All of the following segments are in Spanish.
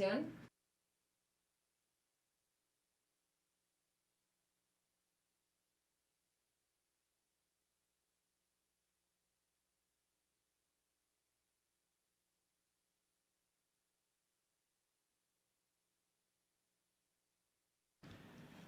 ocasión.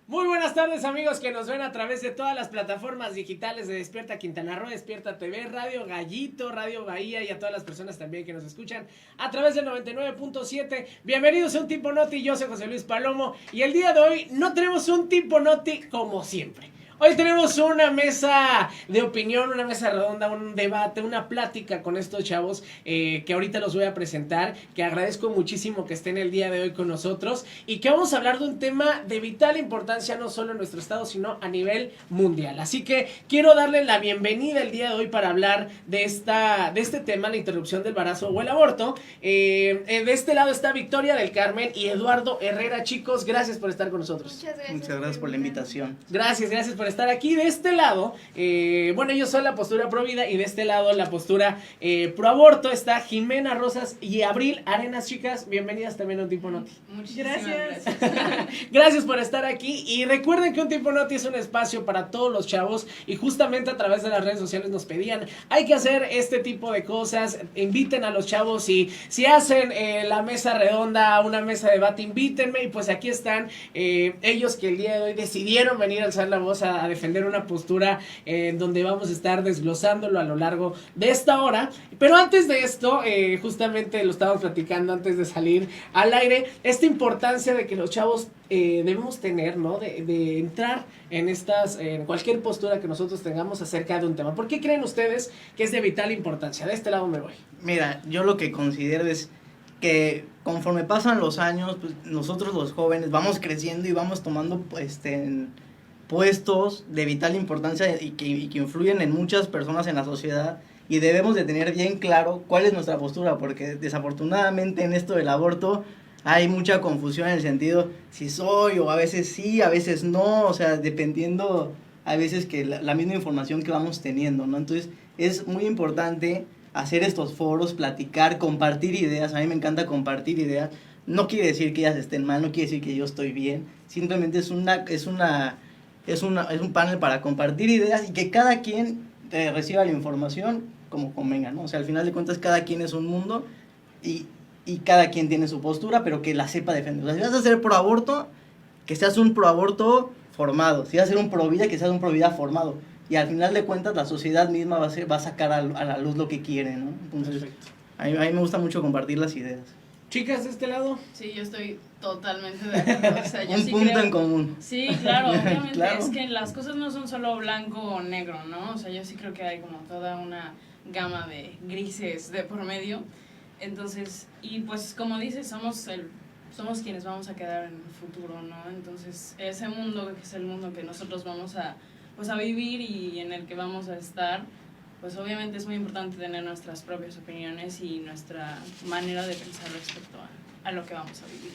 Muy buenas tardes, amigos que nos ven a través de todas las plataformas digitales de Despierta Quintana Roo, Despierta TV, Radio Gallito, Radio Bahía y a todas las personas también que nos escuchan a través del 99.7. Bienvenidos a Un Tipo Noti, yo soy José Luis Palomo y el día de hoy no tenemos un Tipo Noti como siempre. Hoy tenemos una mesa de opinión, una mesa redonda, un debate, una plática con estos chavos que ahorita los voy a presentar, que agradezco muchísimo que estén el día de hoy con nosotros y que vamos a hablar de un tema de vital importancia no solo en nuestro estado, sino a nivel mundial. Así que quiero darle la bienvenida el día de hoy para hablar de este tema, la interrupción del embarazo o el aborto. De este lado está Victoria del Carmen y Eduardo Herrera. Chicos, gracias por estar con nosotros. Muchas gracias por la invitación. Gracias por estar aquí. De este lado, bueno, yo soy la postura pro vida y de este lado la postura pro aborto está Jimena Rosas y Abril Arenas. Chicas, bienvenidas también a Un Tipo Noti. Muchísimas gracias. Gracias por estar aquí y recuerden que Un Tipo Noti es un espacio para todos los chavos y justamente a través de las redes sociales nos pedían, hay que hacer este tipo de cosas, inviten a los chavos y si hacen la mesa redonda, una mesa de debate, invítenme y pues aquí están ellos que el día de hoy decidieron venir a alzar la voz a defender una postura donde vamos a estar desglosándolo a lo largo de esta hora. Pero antes de esto, justamente lo estábamos platicando antes de salir al aire, esta importancia de que los chavos debemos tener, ¿no? De entrar en cualquier postura que nosotros tengamos acerca de un tema. ¿Por qué creen ustedes que es de vital importancia? De este lado me voy. Mira, yo lo que considero es que conforme pasan los años, pues, nosotros los jóvenes vamos creciendo y vamos tomando puestos de vital importancia y que influyen en muchas personas en la sociedad y debemos de tener bien claro cuál es nuestra postura, porque desafortunadamente en esto del aborto hay mucha confusión en el sentido si soy o a veces sí, a veces no, o sea, dependiendo a veces que la misma información que vamos teniendo, ¿no? Entonces es muy importante hacer estos foros, platicar, compartir ideas. A mí me encanta compartir ideas. No quiere decir que ellas estén mal, no quiere decir que yo estoy bien, simplemente es un panel para compartir ideas y que cada quien reciba la información como convenga, ¿no? O sea, al final de cuentas cada quien es un mundo y cada quien tiene su postura, pero que la sepa defender. O sea, si vas a ser pro aborto, que seas un pro aborto formado. Si vas a ser un pro vida, que seas un pro vida formado. Y al final de cuentas la sociedad misma va a sacar a la luz lo que quiere, ¿no? Entonces, a mí me gusta mucho compartir las ideas. Chicas, de este lado. Sí, yo estoy totalmente de acuerdo. O sea, yo un sí punto creo... en común. Sí, claro, obviamente. Claro. Es que las cosas no son solo blanco o negro, ¿no? O sea, yo sí creo que hay como toda una gama de grises de por medio. Entonces, y pues como dices, somos quienes vamos a quedar en el futuro, ¿no? Entonces, ese mundo que es el mundo que nosotros vamos a vivir y en el que vamos a estar, pues obviamente es muy importante tener nuestras propias opiniones y nuestra manera de pensar respecto a lo que vamos a vivir.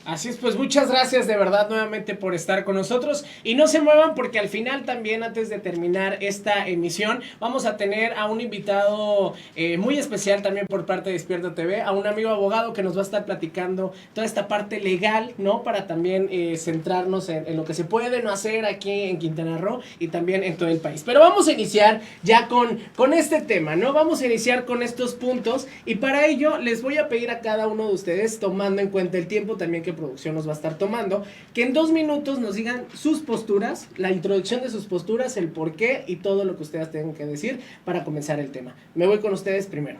Así es, pues muchas gracias de verdad nuevamente por estar con nosotros y no se muevan porque al final también antes de terminar esta emisión vamos a tener a un invitado muy especial también por parte de Despierta TV, a un amigo abogado que nos va a estar platicando toda esta parte legal, ¿no? Para también centrarnos en lo que se puede no hacer aquí en Quintana Roo y también en todo el país. Pero vamos a iniciar ya con este tema, ¿no? Vamos a iniciar con estos puntos y para ello les voy a pedir a cada uno de ustedes, tomando en cuenta el tiempo también que producción nos va a estar tomando, que en 2 minutos nos digan sus posturas, la introducción de sus posturas, el por qué y todo lo que ustedes tengan que decir para comenzar el tema. Me voy con ustedes primero.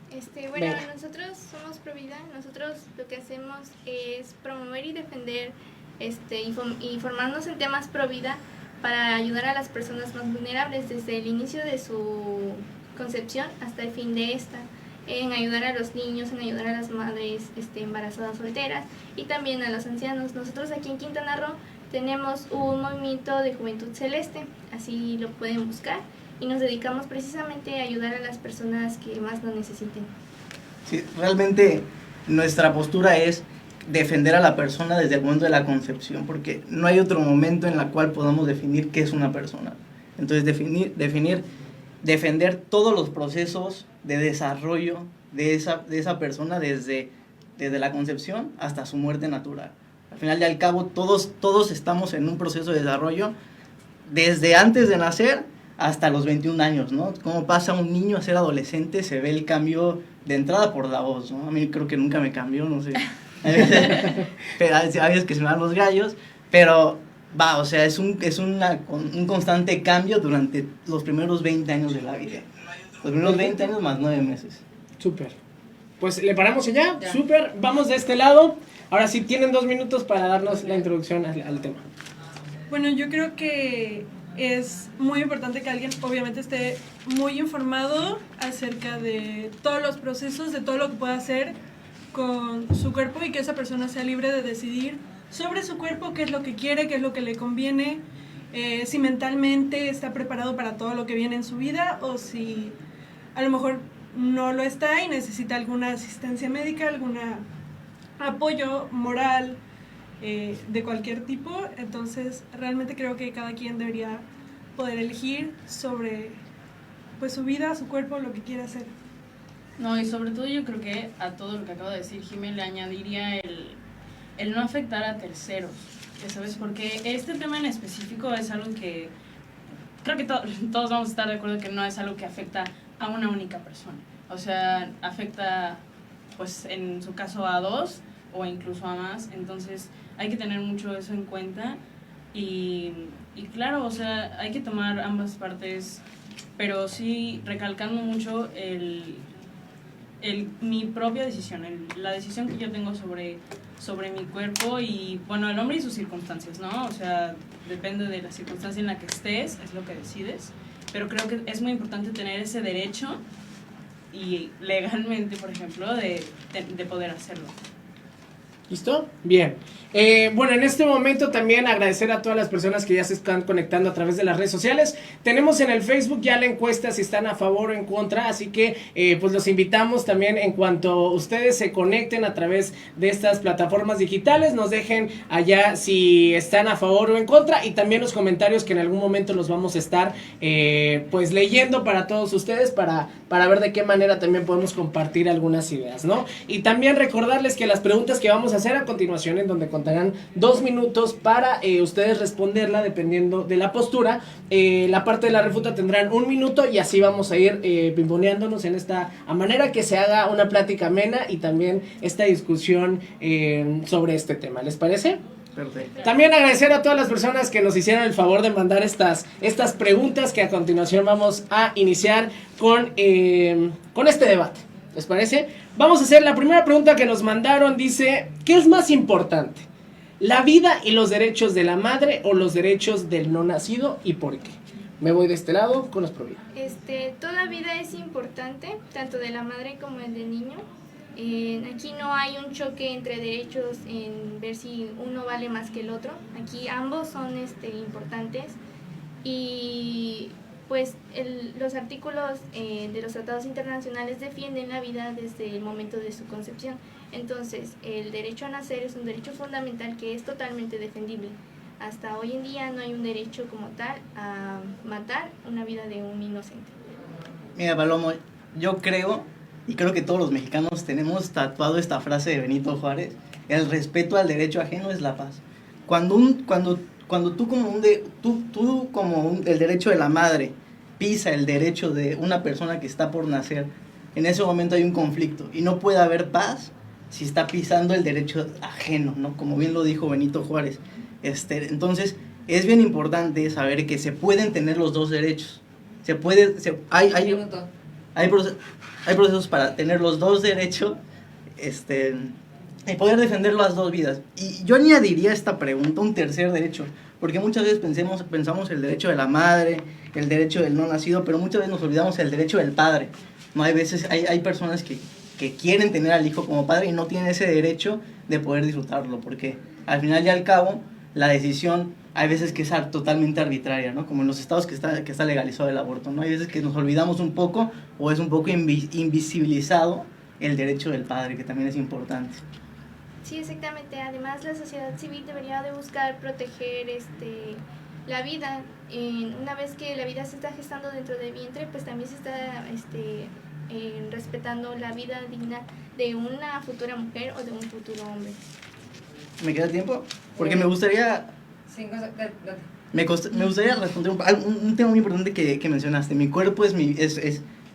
Bueno, Venga. nosotros somos Provida, nosotros lo que hacemos es promover y defender, informarnos en temas Provida para ayudar a las personas más vulnerables desde el inicio de su concepción hasta el fin de esta, en ayudar a los niños, en ayudar a las madres embarazadas solteras y también a los ancianos. Nosotros aquí en Quintana Roo tenemos un movimiento de Juventud Celeste, así lo pueden buscar, y nos dedicamos precisamente a ayudar a las personas que más lo necesiten. Sí, realmente nuestra postura es defender a la persona desde el momento de la concepción, porque no hay otro momento en el cual podamos definir qué es una persona. Entonces defender todos los procesos de desarrollo de esa persona desde desde la concepción hasta su muerte natural. Al final y al cabo, todos estamos en un proceso de desarrollo desde antes de nacer hasta los 21 años, ¿no? Cómo pasa un niño a ser adolescente, se ve el cambio de entrada por la voz, ¿no? A mí creo que nunca me cambió, no sé. Pero a veces que se me dan los gallos, pero va, o sea, es un constante cambio durante los primeros 20 años de la vida. Los primeros 20 años más 9 meses. Súper. Pues le paramos allá, súper. Vamos de este lado. Ahora sí, tienen 2 minutos para darnos la introducción al tema. Bueno, yo creo que es muy importante que alguien obviamente esté muy informado acerca de todos los procesos, de todo lo que pueda hacer con su cuerpo y que esa persona sea libre de decidir sobre su cuerpo, qué es lo que quiere, qué es lo que le conviene, si mentalmente está preparado para todo lo que viene en su vida o si a lo mejor no lo está y necesita alguna asistencia médica, algún apoyo moral, de cualquier tipo. Entonces realmente creo que cada quien debería poder elegir sobre pues su vida, su cuerpo, lo que quiera hacer. No, y sobre todo yo creo que a todo lo que acabo de decir Jimé le añadiría el no afectar a terceros, ¿sabes? Porque este tema en específico es algo que creo que todos vamos a estar de acuerdo que no es algo que afecta a una única persona, o sea, afecta pues en su caso a 2 o incluso a más, entonces hay que tener mucho eso en cuenta y claro, o sea, hay que tomar ambas partes, pero sí recalcando mucho mi propia decisión, la decisión que yo tengo sobre mi cuerpo y, bueno, el hombre y sus circunstancias, ¿no? O sea, depende de la circunstancia en la que estés, es lo que decides, pero creo que es muy importante tener ese derecho y legalmente, por ejemplo, de poder hacerlo. ¿Listo? Bien. Bueno, en este momento también agradecer a todas las personas que ya se están conectando a través de las redes sociales. Tenemos en el Facebook ya la encuesta si están a favor o en contra, así que pues los invitamos también en cuanto ustedes se conecten a través de estas plataformas digitales, nos dejen allá si están a favor o en contra y también los comentarios que en algún momento los vamos a estar pues leyendo para todos ustedes para ver de qué manera también podemos compartir algunas ideas, ¿no? Y también recordarles que las preguntas que vamos a hacer a continuación, en donde contarán 2 minutos para ustedes responderla dependiendo de la postura. La parte de la refuta tendrán 1 minuto y así vamos a ir pimponeándonos en esta a manera que se haga una plática amena y también esta discusión sobre este tema. ¿Les parece? Perfecto. También agradecer a todas las personas que nos hicieron el favor de mandar estas preguntas que a continuación vamos a iniciar con este debate. ¿Les parece? Vamos a hacer la primera pregunta que nos mandaron. Dice, ¿qué es más importante? ¿La vida y los derechos de la madre o los derechos del no nacido y por qué? Me voy de este lado con los Provida. Toda vida es importante, tanto de la madre como el del niño. Aquí no hay un choque entre derechos en ver si uno vale más que el otro. Aquí ambos son importantes y pues los artículos de los tratados internacionales defienden la vida desde el momento de su concepción. Entonces, el derecho a nacer es un derecho fundamental que es totalmente defendible. Hasta hoy en día no hay un derecho como tal a matar una vida de un inocente. Mira, Palomo, yo creo que todos los mexicanos tenemos tatuado esta frase de Benito Juárez: el respeto al derecho ajeno es la paz. Cuando tú como el derecho de la madre pisa el derecho de una persona que está por nacer, en ese momento hay un conflicto y no puede haber paz si está pisando el derecho ajeno, ¿no? Como bien lo dijo Benito Juárez. Entonces es bien importante saber que se pueden tener los dos derechos. Hay procesos para tener los dos derechos y poder defender las dos vidas. Y yo añadiría a esta pregunta un tercer derecho, porque muchas veces pensamos el derecho de la madre, el derecho del no nacido, pero muchas veces nos olvidamos el derecho del padre. No, hay personas que quieren tener al hijo como padre y no tienen ese derecho de poder disfrutarlo, porque al final y al cabo la decisión hay veces que es totalmente arbitraria, ¿no? Como en los estados que está legalizado el aborto, ¿no? Hay veces que nos olvidamos un poco o es un poco invisibilizado el derecho del padre, que también es importante. Sí, exactamente. Además, la sociedad civil debería de buscar proteger la vida. Una vez que la vida se está gestando dentro del vientre, pues también se está respetando la vida digna de una futura mujer o de un futuro hombre. ¿Me queda tiempo? Porque me gustaría... Me gustaría responder un tema muy importante que mencionaste. Mi cuerpo es mi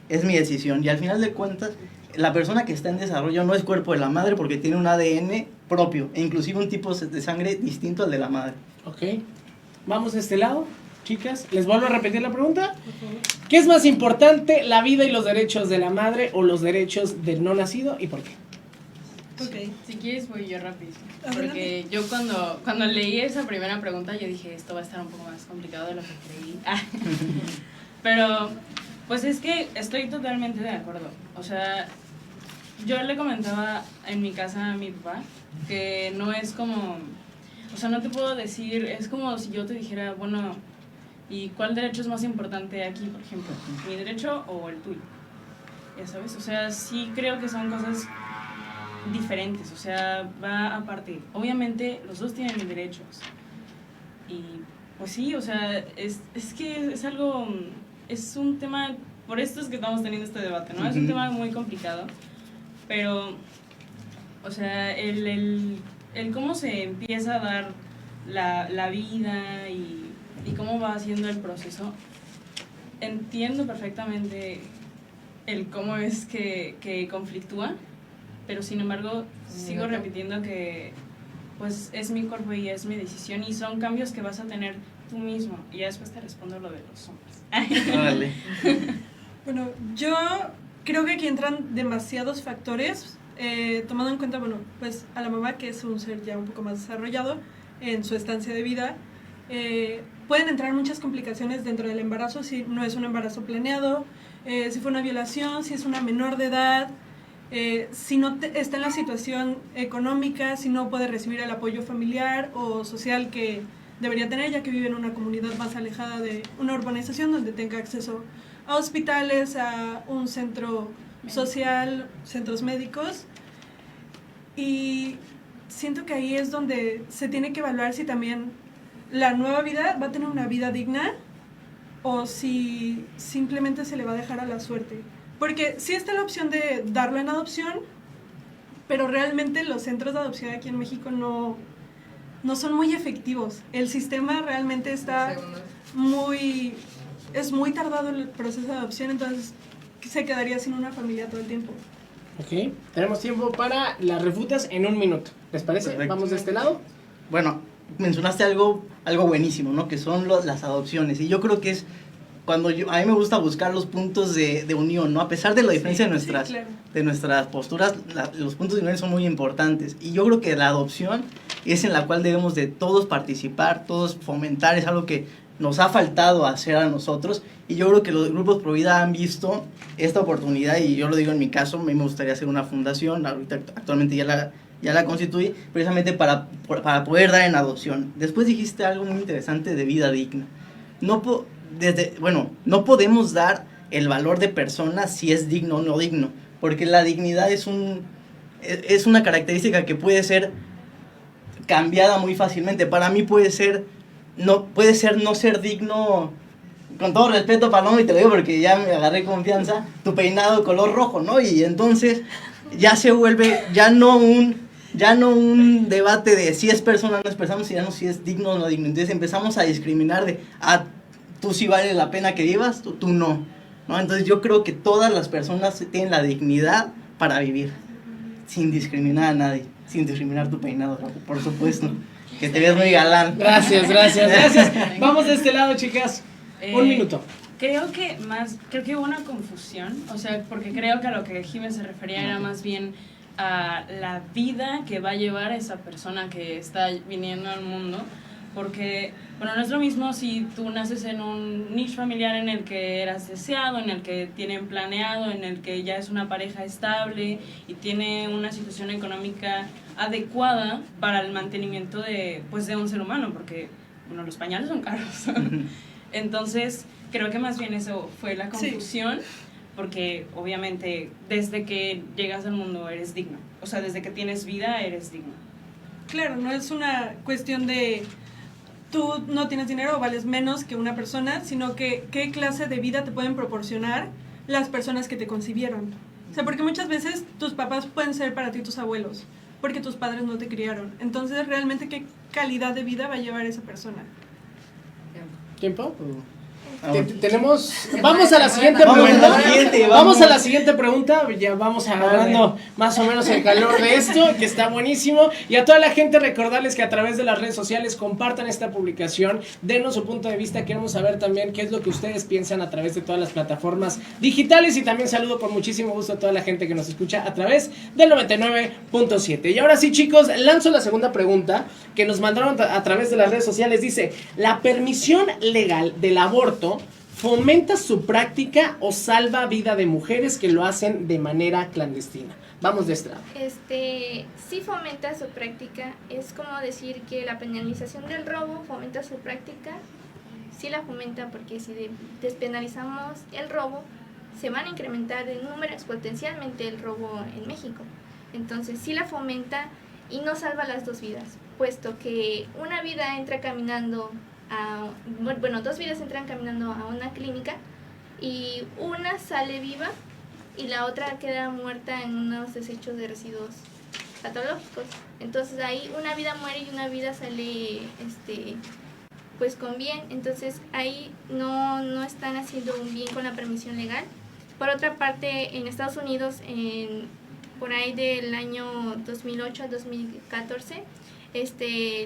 decisión. Y al final de cuentas, la persona que está en desarrollo no es cuerpo de la madre porque tiene un ADN propio. E inclusive un tipo de sangre distinto al de la madre. Ok. Vamos de este lado, chicas. Les vuelvo a repetir la pregunta. ¿Qué es más importante, la vida y los derechos de la madre o los derechos del no nacido y por qué? Ok. Si quieres voy yo rapidísimo. Adelante. Porque yo cuando leí esa primera pregunta yo dije, esto va a estar un poco más complicado de lo que creí. Pero pues es que estoy totalmente de acuerdo. O sea, yo le comentaba en mi casa a mi papá que no es como, o sea, no te puedo decir, es como si yo te dijera, bueno, ¿y cuál derecho es más importante aquí, por ejemplo? ¿Mi derecho o el tuyo? Ya sabes, o sea, sí creo que son cosas diferentes, o sea, va aparte. Obviamente los dos tienen derechos. Y pues sí, o sea, es que es algo, es un tema, por esto es que estamos teniendo este debate, ¿no? Es un tema muy complicado, pero, o sea, el cómo se empieza a dar la vida y cómo va haciendo el proceso, entiendo perfectamente el cómo es que conflictúa, pero sin embargo sigo repitiendo que pues es mi cuerpo y es mi decisión y son cambios que vas a tener tú mismo. Y ya después te respondo lo de los hombres. Órale. Bueno, yo creo que aquí entran demasiados factores, tomando en cuenta, bueno, pues a la mamá, que es un ser ya un poco más desarrollado en su estancia de vida, pueden entrar muchas complicaciones dentro del embarazo si no es un embarazo planeado, si fue una violación, si es una menor de edad, si no está en la situación económica, si no puede recibir el apoyo familiar o social que debería tener, ya que vive en una comunidad más alejada de una urbanización donde tenga acceso a hospitales, a un centro social, centros médicos. Y siento que ahí es donde se tiene que evaluar si también la nueva vida va a tener una vida digna o si simplemente se le va a dejar a la suerte. Porque sí está la opción de darlo en adopción, pero realmente los centros de adopción aquí en México no son muy efectivos. El sistema realmente está es muy tardado el proceso de adopción, entonces se quedaría sin una familia todo el tiempo. Ok, tenemos tiempo para las refutas en 1 minuto. ¿Les parece? Perfecto. Vamos de este lado. Bueno, mencionaste algo buenísimo, ¿no? Que son las adopciones. Y yo creo que es cuando a mí me gusta buscar los puntos de unión, ¿no? A pesar de la diferencia de nuestras posturas, los puntos de unión son muy importantes. Y yo creo que la adopción es en la cual debemos de todos participar, todos fomentar, es algo que nos ha faltado hacer a nosotros. Y yo creo que los grupos pro vida han visto esta oportunidad, y yo lo digo en mi caso, a mí me gustaría hacer una fundación, ahorita actualmente ya la constituí, precisamente para poder dar en adopción. Después dijiste algo muy interesante de vida digna. No podemos dar el valor de persona si es digno o no digno, porque la dignidad es una característica que puede ser cambiada muy fácilmente. Para mí puede ser no ser digno, con todo respeto, Paloma, y te lo digo porque ya me agarré confianza, tu peinado color rojo, ¿no? Y entonces ya se vuelve ya no un debate de si es persona o no es persona, sino si es digno o no digno. Entonces empezamos a discriminar de tú sí vale la pena que vivas, tú no, ¿no? Entonces yo creo que todas las personas tienen la dignidad para vivir, sin discriminar a nadie, sin discriminar tu peinado, por supuesto, que te ves muy galán. Gracias. Vamos de este lado, chicas. 1 minuto. Creo que hubo una confusión, o sea, porque creo que a lo que Jiménez se refería era más bien a la vida que va a llevar esa persona que está viniendo al mundo, porque, bueno, no es lo mismo si tú naces en un nicho familiar en el que eras deseado, en el que tienen planeado, en el que ya es una pareja estable y tiene una situación económica adecuada para el mantenimiento de un ser humano, porque, bueno, los pañales son caros. Entonces, creo que más bien eso fue la confusión, sí. Porque obviamente desde que llegas al mundo eres digno, o sea, desde que tienes vida eres digno. Claro, no es una cuestión de tú no tienes dinero o vales menos que una persona, sino que qué clase de vida te pueden proporcionar las personas que te concibieron. O sea, porque muchas veces tus papás pueden ser para ti tus abuelos, porque tus padres no te criaron. Entonces, realmente, ¿qué calidad de vida va a llevar esa persona? ¿Tiempo? Ah, Tenemos. Vamos a la siguiente Vamos a pregunta. la siguiente, Vamos vamos. a la siguiente pregunta. Ya vamos agarrando más o menos el calor de esto, que está buenísimo. Y a toda la gente recordarles que a través de las redes sociales compartan esta publicación, denos su punto de vista. Queremos saber también qué es lo que ustedes piensan a través de todas las plataformas digitales. Y también saludo con muchísimo gusto a toda la gente que nos escucha a través del 99.7. Y ahora sí, chicos, lanzo la segunda pregunta que nos mandaron a través de las redes sociales. Dice: ¿la permisión legal del aborto fomenta su práctica o salva vida de mujeres que lo hacen de manera clandestina? Vamos de este lado. Sí fomenta su práctica. Es como decir que la penalización del robo fomenta su práctica. Sí la fomenta, porque si despenalizamos el robo, se van a incrementar en número exponencialmente el robo en México. Entonces sí la fomenta y no salva las dos vidas, puesto que una vida entra caminando dos vidas entran caminando a una clínica y una sale viva y la otra queda muerta en unos desechos de residuos patológicos. Entonces ahí una vida muere y una vida sale pues con bien. Entonces ahí no están haciendo un bien con la permisión legal. Por otra parte, en Estados Unidos, por ahí del año 2008 al 2014,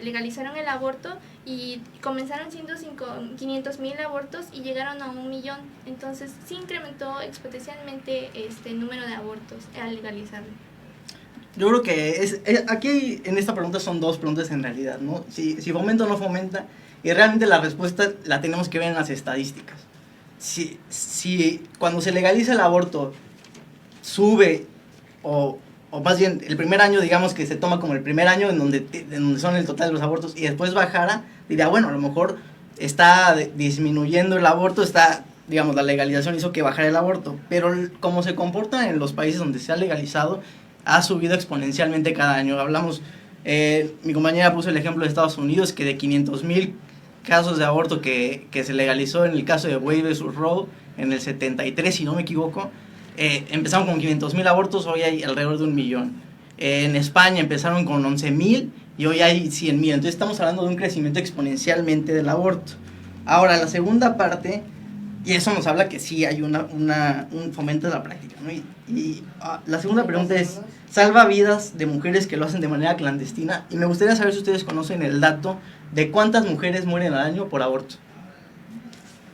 legalizaron el aborto y comenzaron siendo 500,000 abortos y llegaron a 1,000,000. Entonces sí incrementó exponencialmente el número de abortos al legalizarlo. Yo creo que aquí en esta pregunta son dos preguntas en realidad, ¿no? Si fomenta o no fomenta, y realmente la respuesta la tenemos que ver en las estadísticas. Si cuando se legaliza el aborto sube, o más bien el primer año, digamos que se toma como el primer año en donde son el total de los abortos, y después bajara, diría, bueno, a lo mejor está disminuyendo el aborto, digamos, la legalización hizo que bajara el aborto, pero como se comporta en los países donde se ha legalizado, ha subido exponencialmente cada año. Hablamos, mi compañera puso el ejemplo de Estados Unidos, que de 500,000 casos de aborto que se legalizó en el caso de Wade vs. Roe en el 73, si no me equivoco, empezaron con 500,000 abortos, hoy hay alrededor de 1,000,000. En España empezaron con 11,000 y hoy hay 100,000. Entonces estamos hablando de un crecimiento exponencialmente del aborto. Ahora, la segunda parte, y eso nos habla que sí hay un fomento de la práctica, ¿no? La segunda pregunta es: ¿salva vidas de mujeres que lo hacen de manera clandestina? Y me gustaría saber si ustedes conocen el dato de cuántas mujeres mueren al año por aborto.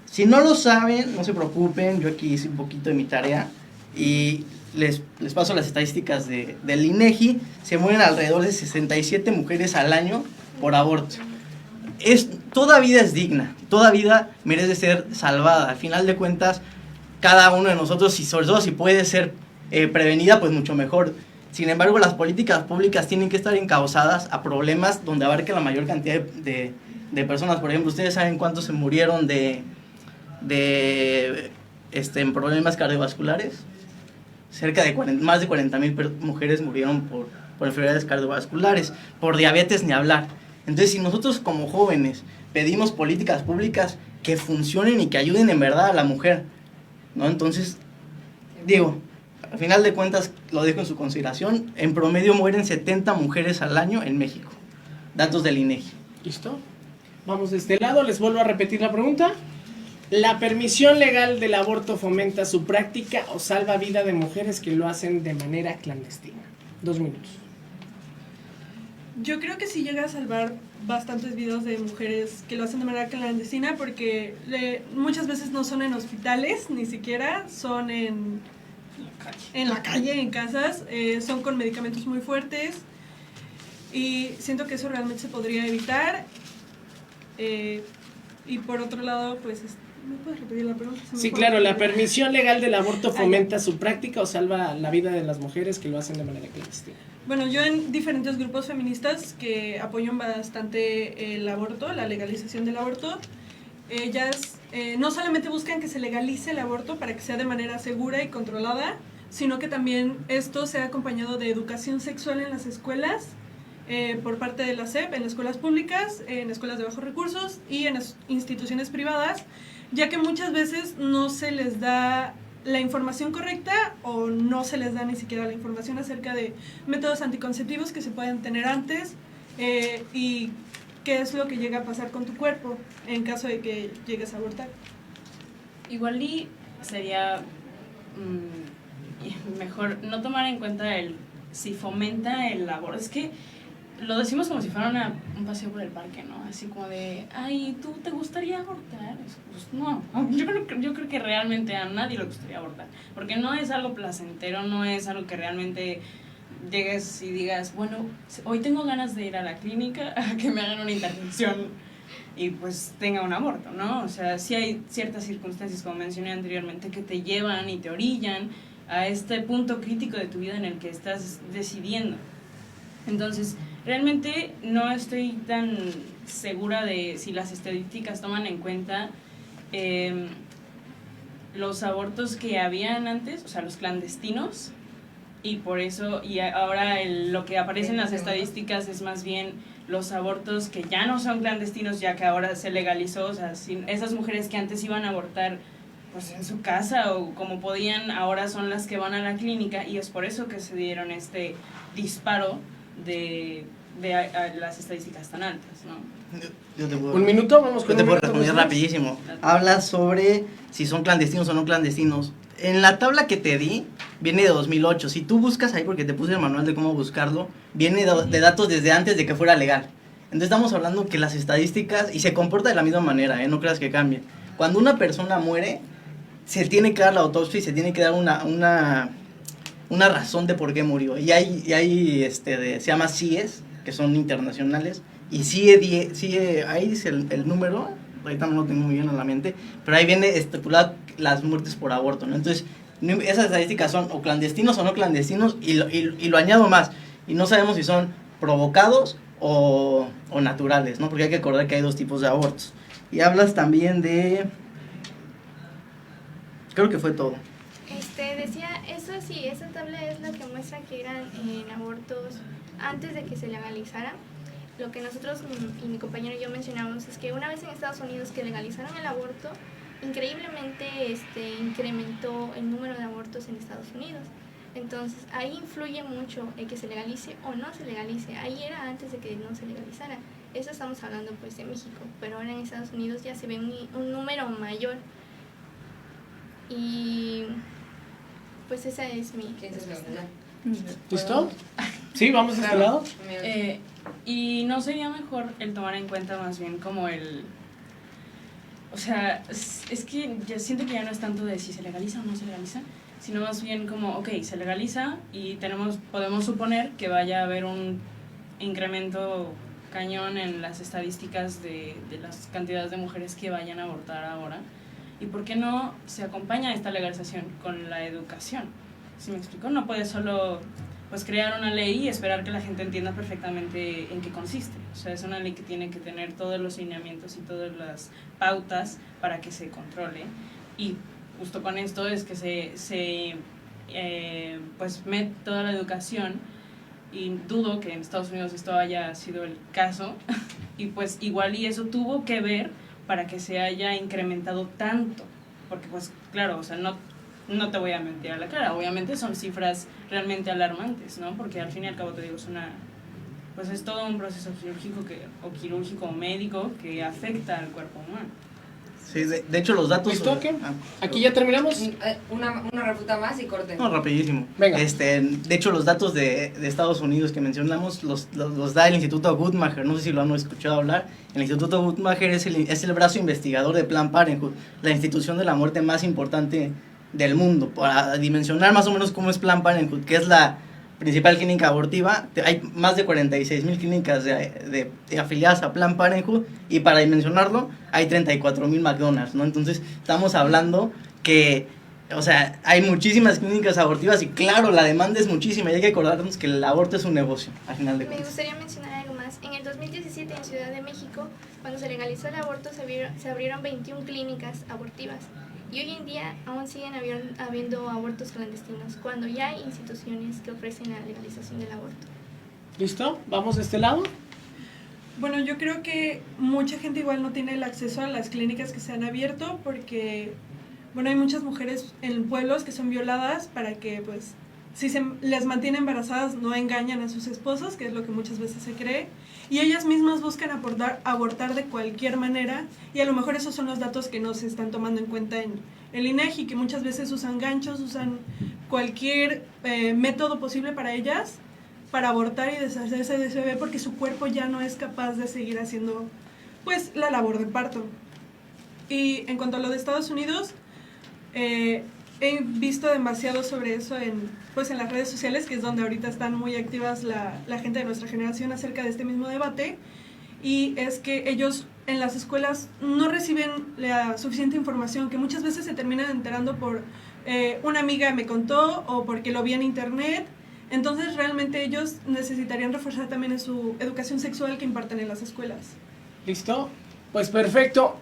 Si no lo saben, no se preocupen, yo aquí hice un poquito de mi tarea y les paso las estadísticas del INEGI. Se mueren alrededor de 67 mujeres al año por aborto. Toda vida es digna, toda vida merece ser salvada. Al final de cuentas, cada uno de nosotros, y sobre todo si puede ser prevenida, pues mucho mejor. Sin embargo, las políticas públicas tienen que estar encauzadas a problemas donde abarque la mayor cantidad de personas. Por ejemplo, ¿ustedes saben cuántos se murieron en problemas cardiovasculares? Cerca de más de 40,000 mujeres murieron por enfermedades cardiovasculares, por diabetes ni hablar. Entonces, si nosotros como jóvenes pedimos políticas públicas que funcionen y que ayuden en verdad a la mujer, ¿no? Entonces, digo, al final de cuentas, lo dejo en su consideración, en promedio mueren 70 mujeres al año en México. Datos del INEGI. ¿Listo? Vamos de este lado, les vuelvo a repetir la pregunta. ¿La permisión legal del aborto fomenta su práctica o salva vida de mujeres que lo hacen de manera clandestina? 2 minutos. Yo creo que sí llega a salvar bastantes vidas de mujeres que lo hacen de manera clandestina, porque muchas veces no son en hospitales, ni siquiera son en la calle, en casas, son con medicamentos muy fuertes, y siento que eso realmente se podría evitar. Y por otro lado, pues, ¿me puedes repetir la pregunta? Sí, claro, ¿la permisión legal del aborto fomenta su práctica o salva la vida de las mujeres que lo hacen de manera clandestina? Bueno, yo en diferentes grupos feministas que apoyan bastante el aborto, la legalización del aborto, ellas no solamente buscan que se legalice el aborto para que sea de manera segura y controlada, sino que también esto sea acompañado de educación sexual en las escuelas, por parte de la SEP, en escuelas públicas, en escuelas de bajos recursos y en instituciones privadas, ya que muchas veces no se les da la información correcta o no se les da ni siquiera la información acerca de métodos anticonceptivos que se pueden tener antes y qué es lo que llega a pasar con tu cuerpo en caso de que llegues a abortar. Igual y sería mejor no tomar en cuenta si fomenta el aborto. Es que lo decimos como si fuera un paseo por el parque, ¿no? Así como de, ay, ¿tú te gustaría abortar? Pues no, yo creo que realmente a nadie le gustaría abortar, porque no es algo placentero, no es algo que realmente llegues y digas, bueno, hoy tengo ganas de ir a la clínica a que me hagan una intervención y pues tenga un aborto, ¿no? O sea, sí hay ciertas circunstancias, como mencioné anteriormente, que te llevan y te orillan a este punto crítico de tu vida en el que estás decidiendo. Entonces, realmente no estoy tan segura de si las estadísticas toman en cuenta los abortos que habían antes, o sea, los clandestinos, y por eso, y ahora lo que aparece en las estadísticas es más bien los abortos que ya no son clandestinos, ya que ahora se legalizó, o sea, esas mujeres que antes iban a abortar pues en su casa o como podían, ahora son las que van a la clínica, y es por eso que se dieron este disparo de las estadísticas tan altas, ¿no? Un minuto, vamos con yo te puedo un minuto, responder rapidísimo. Hablas sobre si son clandestinos o no clandestinos. En la tabla que te di, viene de 2008. Si tú buscas ahí, porque te puse el manual de cómo buscarlo, viene de datos desde antes de que fuera legal. Entonces estamos hablando que las estadísticas, y se comporta de la misma manera, no creas que cambie. Cuando una persona muere, se tiene que dar la autopsia y se tiene que dar una razón de por qué murió. Y hay se llama CIES, que son internacionales, y ahí dice el número, ahorita no lo tengo muy bien en la mente, pero ahí viene estipulado las muertes por aborto, ¿no? Entonces, esas estadísticas son o clandestinos o no clandestinos, y lo añado más, y no sabemos si son provocados o naturales, ¿no? Porque hay que acordar que hay dos tipos de abortos. Y hablas también de... Creo que fue todo. Decía, eso sí, esa tabla es lo que muestra que eran abortos antes de que se legalizara. Lo que nosotros y mi compañero y yo mencionamos es que una vez en Estados Unidos que legalizaron el aborto, increíblemente incrementó el número de abortos en Estados Unidos. Entonces ahí influye mucho el que se legalice o no se legalice. Ahí era antes de que no se legalizara. Eso estamos hablando pues de México, pero ahora en Estados Unidos ya se ve un número mayor. Y pues esa es mi respuesta. ¿Listo? Sí, vamos a este lado. Y no sería mejor el tomar en cuenta más bien como o sea, es que yo siento que ya no es tanto de si se legaliza o no se legaliza, sino más bien como, ok, se legaliza y podemos suponer que vaya a haber un incremento cañón en las estadísticas de las cantidades de mujeres que vayan a abortar ahora. ¿Y por qué no se acompaña esta legalización con la educación? ¿Sí me explico? No puedes solo pues crear una ley y esperar que la gente entienda perfectamente en qué consiste. O sea, es una ley que tiene que tener todos los lineamientos y todas las pautas para que se controle. Y justo con esto es que se pues mete toda la educación, y dudo que en Estados Unidos esto haya sido el caso, y pues igual y eso tuvo que ver para que se haya incrementado tanto, porque pues claro, o sea, no te voy a mentir a la cara, obviamente son cifras realmente alarmantes, ¿no? Porque al fin y al cabo te digo, pues es todo un proceso quirúrgico o médico que afecta al cuerpo humano. Sí, de hecho los datos... ¿Listo? Aquí ya terminamos. Una refuta más y corte. No, rapidísimo. Venga. De hecho, los datos de Estados Unidos que mencionamos los da el Instituto Guttmacher. No sé si lo han escuchado hablar. El Instituto Guttmacher es el brazo investigador de Planned Parenthood, la institución de la muerte más importante del mundo. Para dimensionar más o menos cómo es Planned Parenthood, que es la principal clínica abortiva, hay más de 46,000 clínicas de afiliadas a Planned Parenthood, y para dimensionarlo hay 34,000 McDonald's, ¿no? Entonces estamos hablando que, o sea, hay muchísimas clínicas abortivas, y claro, la demanda es muchísima, y hay que acordarnos que el aborto es un negocio, al final de Me cuentas. gustaría mencionar algo más. En el 2017 en Ciudad de México, cuando se legalizó el aborto, se abrieron 21 clínicas abortivas. Y hoy en día aún siguen habiendo abortos clandestinos, cuando ya hay instituciones que ofrecen la legalización del aborto. ¿Listo? ¿Vamos de este lado? Bueno, yo creo que mucha gente igual no tiene el acceso a las clínicas que se han abierto porque, bueno, hay muchas mujeres en pueblos que son violadas para que, pues, si se les mantiene embarazadas, no engañan a sus esposos, que es lo que muchas veces se cree, y ellas mismas buscan abortar de cualquier manera, y a lo mejor esos son los datos que no se están tomando en cuenta en el INEGI, que muchas veces usan ganchos, usan cualquier método posible para ellas, para abortar y deshacerse de ese bebé, porque su cuerpo ya no es capaz de seguir haciendo, pues, la labor de parto. Y en cuanto a lo de Estados Unidos, he visto demasiado sobre eso en las redes sociales, que es donde ahorita están muy activas la gente de nuestra generación acerca de este mismo debate, y es que ellos en las escuelas no reciben la suficiente información, que muchas veces se terminan enterando por una amiga me contó o porque lo vi en internet. Entonces realmente ellos necesitarían reforzar también en su educación sexual que imparten en las escuelas. ¿Listo? Pues perfecto,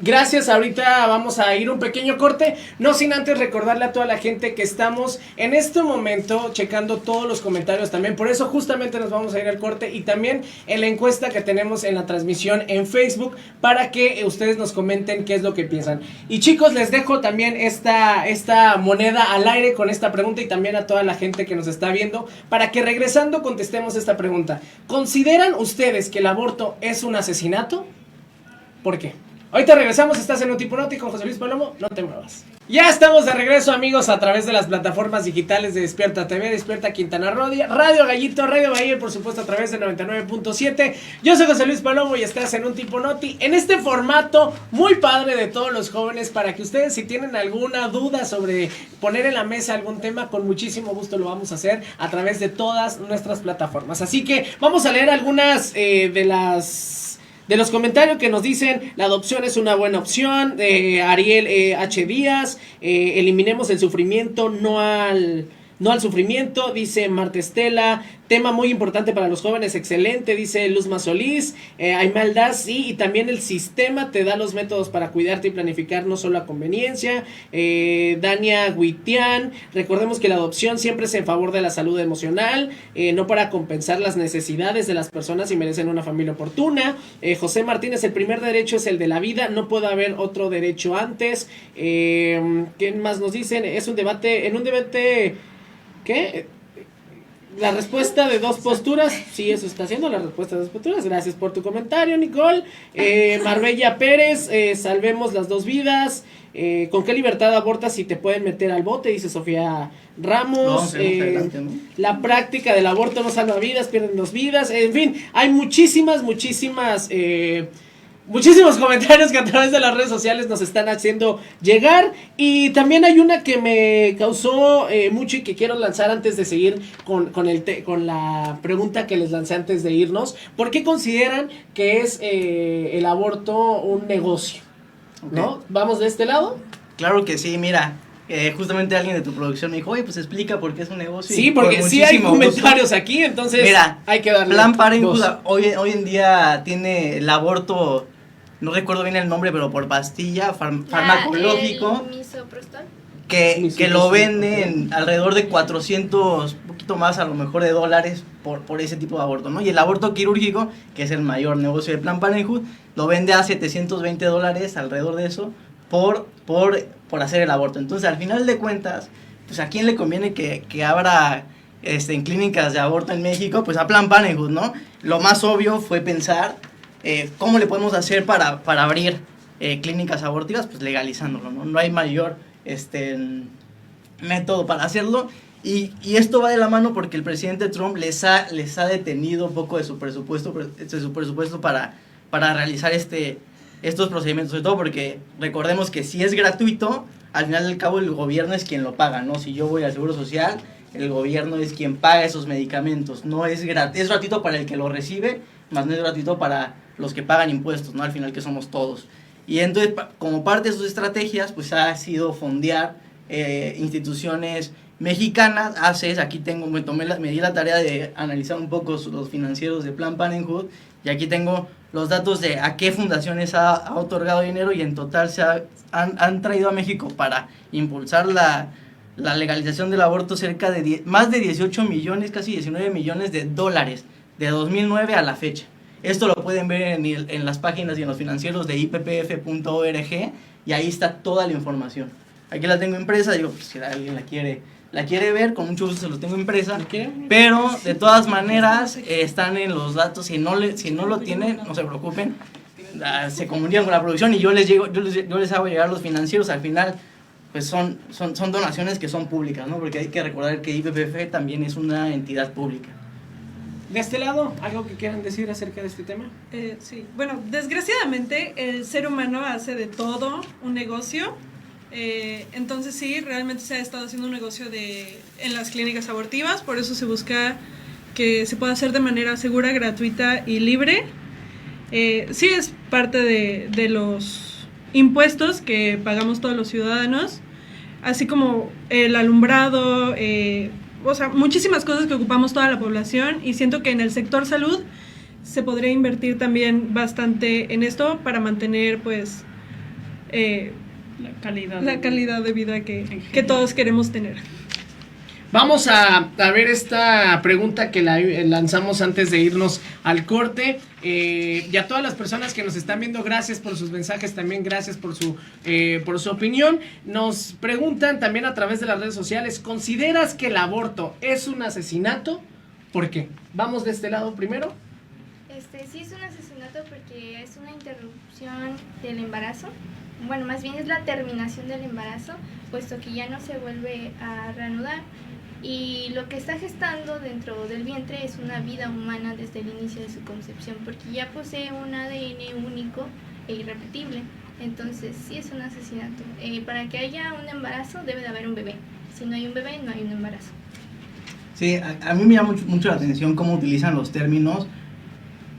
gracias. Ahorita vamos a ir un pequeño corte, no sin antes recordarle a toda la gente que estamos en este momento checando todos los comentarios también, por eso justamente nos vamos a ir al corte, y también en la encuesta que tenemos en la transmisión en Facebook para que ustedes nos comenten qué es lo que piensan. Y chicos, les dejo también esta moneda al aire con esta pregunta, y también a toda la gente que nos está viendo, para que regresando contestemos esta pregunta. ¿Consideran ustedes que el aborto es un asesinato? ¿Por qué? Ahorita regresamos, estás en Un Tipo Noti con José Luis Palomo, no te muevas. Ya estamos de regreso, amigos, a través de las plataformas digitales de Despierta TV, Despierta Quintana Roo, Radio Gallito, Radio Bahía y por supuesto a través de 99.7. Yo soy José Luis Palomo y estás en Un Tipo Noti, en este formato muy padre de todos los jóvenes, para que ustedes, si tienen alguna duda sobre poner en la mesa algún tema, con muchísimo gusto lo vamos a hacer a través de todas nuestras plataformas. Así que vamos a leer algunas de los comentarios que nos dicen: la adopción es una buena opción. Ariel H. Díaz, eliminemos el sufrimiento, no al sufrimiento, dice Marta Estela. Tema muy importante para los jóvenes, excelente, dice Luzma Solís. Aymalda, sí, y también el sistema te da los métodos para cuidarte y planificar, no solo a conveniencia. Dania Huitian, recordemos que la adopción siempre es en favor de la salud emocional, no para compensar las necesidades de las personas, y merecen una familia oportuna. José Martínez, el primer derecho es el de la vida, no puede haber otro derecho antes. ¿Quién más nos dicen? Es un debate, ¿qué? La respuesta de dos posturas. Sí, eso está haciendo la respuesta de dos posturas. Gracias por tu comentario, Nicole. Marbella Pérez, salvemos las dos vidas. ¿Con qué libertad abortas si te pueden meter al bote? Dice Sofía Ramos. Adelante, ¿no? La práctica del aborto no salva vidas, pierden dos vidas. En fin, hay muchísimos comentarios que a través de las redes sociales nos están haciendo llegar. Y también hay una que me causó mucho y que quiero lanzar antes de seguir con la pregunta que les lancé antes de irnos. ¿Por qué consideran que es el aborto un negocio? Okay. ¿No? ¿Vamos de este lado? Claro que sí, mira. Justamente alguien de tu producción me dijo: oye, pues explica por qué es un negocio. Sí, porque sí hay comentarios aquí, entonces mira, hay que darle. Plan Parenthood hoy en día tiene el aborto, no recuerdo bien el nombre, pero por pastilla, farmacológico. El misoprostol. Que lo venden alrededor de 400, un poquito más a lo mejor de dólares por ese tipo de aborto, ¿no? Y el aborto quirúrgico, que es el mayor negocio de Plan Parenthood, lo vende a $720, alrededor de eso, por hacer el aborto. Entonces, al final de cuentas, pues ¿a quién le conviene que abra en clínicas de aborto en México? Pues a Plan Parenthood, ¿no? Lo más obvio fue pensar cómo le podemos hacer para abrir clínicas abortivas, pues legalizándolo, ¿no? No hay mayor método para hacerlo, y esto va de la mano porque el presidente Trump les ha detenido un poco de su presupuesto para realizar estos procedimientos, sobre todo porque recordemos que si es gratuito, al final del cabo el gobierno es quien lo paga, ¿no? Si yo voy al Seguro Social, el gobierno es quien paga esos medicamentos, no es es gratuito para el que lo recibe, más no es gratuito para los que pagan impuestos, ¿no? Al final, que somos todos. Y entonces, como parte de sus estrategias, pues ha sido fondear instituciones mexicanas. Aquí me di la tarea de analizar un poco los financieros de Plan Parenthood, y aquí tengo los datos de a qué fundaciones ha otorgado dinero, y en total han traído a México para impulsar la legalización del aborto cerca de más de 18 millones, casi 19 millones de dólares, de 2009 a la fecha. Esto lo pueden ver en las páginas y en los financieros de ippf.org y ahí está toda la información. Aquí la tengo impresa, digo, pues, si alguien la quiere ver, con mucho gusto se los tengo impresa, pero de todas maneras están en los datos, si no lo tienen, no se preocupen, se comunican con la producción y yo les hago llegar los financieros. Al final pues son donaciones que son públicas, ¿no? Porque hay que recordar que IPPF también es una entidad pública. De este lado, ¿algo que quieran decir acerca de este tema? Sí, bueno, desgraciadamente el ser humano hace de todo un negocio. Entonces sí, realmente se ha estado haciendo un negocio en las clínicas abortivas, por eso se busca que se pueda hacer de manera segura, gratuita y libre. Sí es parte de los impuestos que pagamos todos los ciudadanos, así como el alumbrado, o sea, muchísimas cosas que ocupamos toda la población, y siento que en el sector salud se podría invertir también bastante en esto para mantener pues la calidad de vida que todos queremos tener. Vamos a ver esta pregunta que lanzamos antes de irnos al corte. Y a todas las personas que nos están viendo, gracias por sus mensajes, también gracias por su opinión. Nos preguntan también a través de las redes sociales, ¿consideras que el aborto es un asesinato? ¿Por qué? Vamos de este lado primero. Sí es un asesinato porque es una interrupción del embarazo. Bueno, más bien es la terminación del embarazo, puesto que ya no se vuelve a reanudar. Y lo que está gestando dentro del vientre es una vida humana desde el inicio de su concepción, porque ya posee un ADN único e irrepetible. Entonces sí es un asesinato. Para que haya un embarazo debe de haber un bebé. Si no hay un bebé, no hay un embarazo. Sí, a mí me llama mucho la atención cómo utilizan los términos.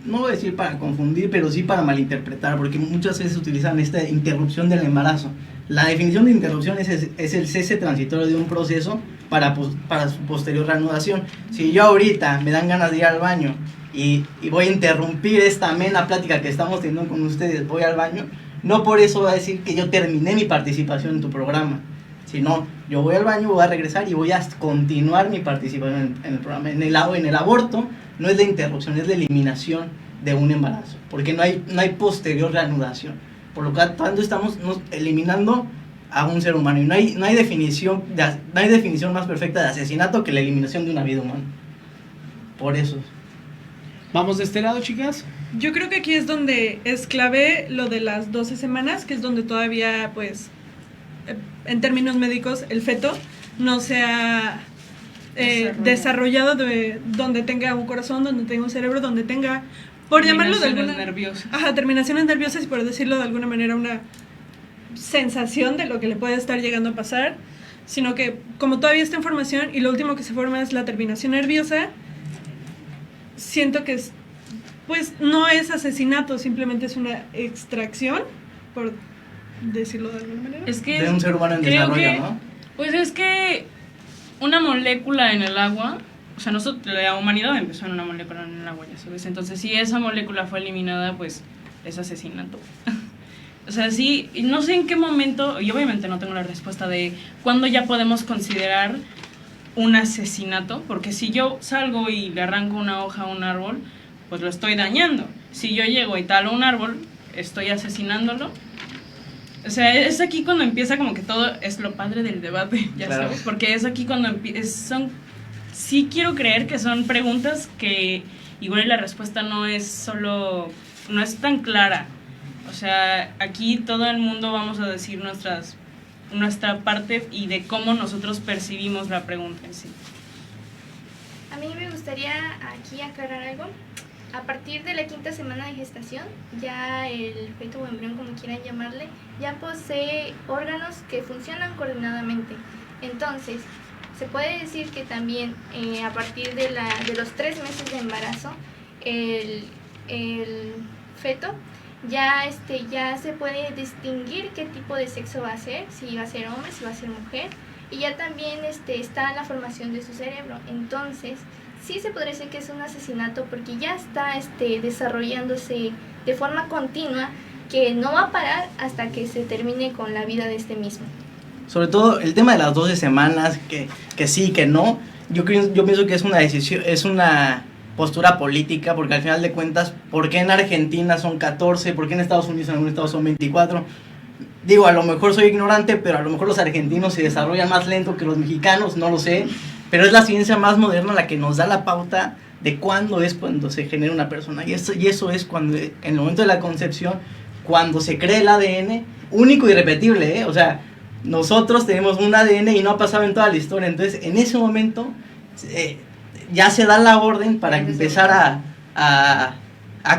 No voy a decir para confundir, pero sí para malinterpretar, porque muchas veces utilizan esta interrupción del embarazo. La definición de interrupción es el cese transitorio de un proceso para su posterior reanudación. Si yo ahorita me dan ganas de ir al baño y voy a interrumpir esta amena plática que estamos teniendo con ustedes, voy al baño, no por eso va a decir que yo terminé mi participación en tu programa, sino yo voy al baño, voy a regresar y voy a continuar mi participación en el programa. En el aborto no es la interrupción, es la eliminación de un embarazo, porque no hay posterior reanudación. Por lo tanto estamos eliminando a un ser humano y no hay definición más perfecta de asesinato que la eliminación de una vida humana. Por eso. Vamos de este lado, chicas. Yo creo que aquí es donde es clave lo de las 12 semanas, que es donde todavía, pues, en términos médicos, el feto no se ha desarrollado donde tenga un corazón, donde tenga un cerebro, donde tenga, por llamarlo de alguna nerviosas. Terminaciones nerviosas, y por decirlo de alguna manera, una sensación de lo que le puede estar llegando a pasar, sino que como todavía está en formación y lo último que se forma es la terminación nerviosa, siento que pues no es asesinato, simplemente es una extracción, por decirlo de alguna manera. Es que de un ser humano en desarrollo, ¿no? Pues es que una molécula en el agua, o sea, la humanidad empezó en una molécula en el agua, ya sabes. Entonces, si esa molécula fue eliminada, pues es asesinato. O sea, sí, y no sé en qué momento, y obviamente no tengo la respuesta de cuándo ya podemos considerar un asesinato, porque si yo salgo y le arranco una hoja a un árbol, pues lo estoy dañando. Si yo llego y talo un árbol, estoy asesinándolo. O sea, es aquí cuando empieza como que todo es lo padre del debate, ya claro. sabes, porque es aquí cuando sí quiero creer que son preguntas que igual la respuesta no es tan clara. O sea, aquí todo el mundo vamos a decir nuestra parte y de cómo nosotros percibimos la pregunta en sí. A mí me gustaría aquí aclarar algo. A partir de la 5ª semana de gestación, ya el feto o embrión, como quieran llamarle, ya posee órganos que funcionan coordinadamente. Entonces, se puede decir que también a partir de los 3 meses de embarazo, el feto ya se puede distinguir qué tipo de sexo va a ser, si va a ser hombre, si va a ser mujer, y ya también está la formación de su cerebro. Entonces, sí se podría decir que es un asesinato porque ya está desarrollándose de forma continua, que no va a parar hasta que se termine con la vida de este mismo. Sobre todo el tema de las 12 semanas, que sí, que no, yo pienso que es una decisión, es una postura política, porque al final de cuentas, ¿por qué en Argentina son 14? ¿Por qué en Estados Unidos en algunos estados son 24? Digo, a lo mejor soy ignorante, pero a lo mejor los argentinos se desarrollan más lento que los mexicanos, no lo sé, pero es la ciencia más moderna la que nos da la pauta de cuándo es cuando se genera una persona, y eso es cuando, en el momento de la concepción, cuando se crea el ADN, único y irrepetible, o sea, nosotros tenemos un ADN y no ha pasado en toda la historia, entonces en ese momento ya se da la orden para empezar a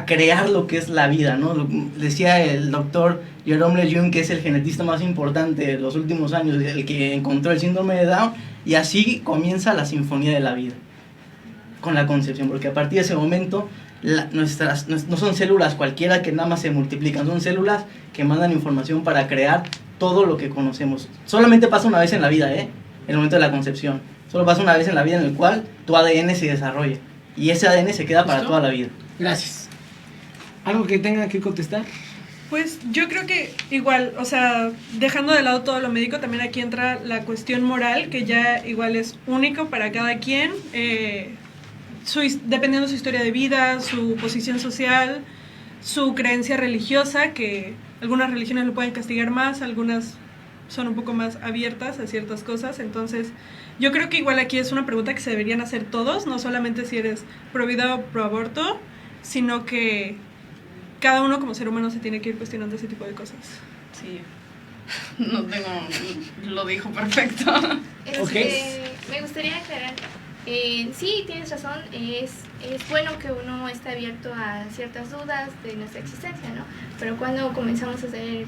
crear lo que es la vida, ¿no? Decía el doctor Jerome Lejeune, que es el genetista más importante de los últimos años, el que encontró el síndrome de Down, y así comienza la sinfonía de la vida, con la concepción, porque a partir de ese momento no son células cualquiera que nada más se multiplican, son células que mandan información para crear todo lo que conocemos. Solamente pasa una vez en la vida, en el momento de la concepción, solo pasa una vez en la vida en el cual tu ADN se desarrolla, y ese ADN se queda para toda la vida. Gracias. ¿Algo que tengan que contestar? Pues yo creo que igual, o sea, dejando de lado todo lo médico, también aquí entra la cuestión moral, que ya igual es único para cada quien, dependiendo de su historia de vida, su posición social, su creencia religiosa, que algunas religiones lo pueden castigar más, algunas son un poco más abiertas a ciertas cosas, entonces yo creo que igual aquí es una pregunta que se deberían hacer todos, no solamente si eres pro vida o pro aborto, sino que cada uno como ser humano se tiene que ir cuestionando ese tipo de cosas. Sí, no tengo, lo dijo perfecto. Me gustaría aclarar, sí, tienes razón, es bueno que uno esté abierto a ciertas dudas de nuestra existencia, ¿no? Pero cuando comenzamos a ser,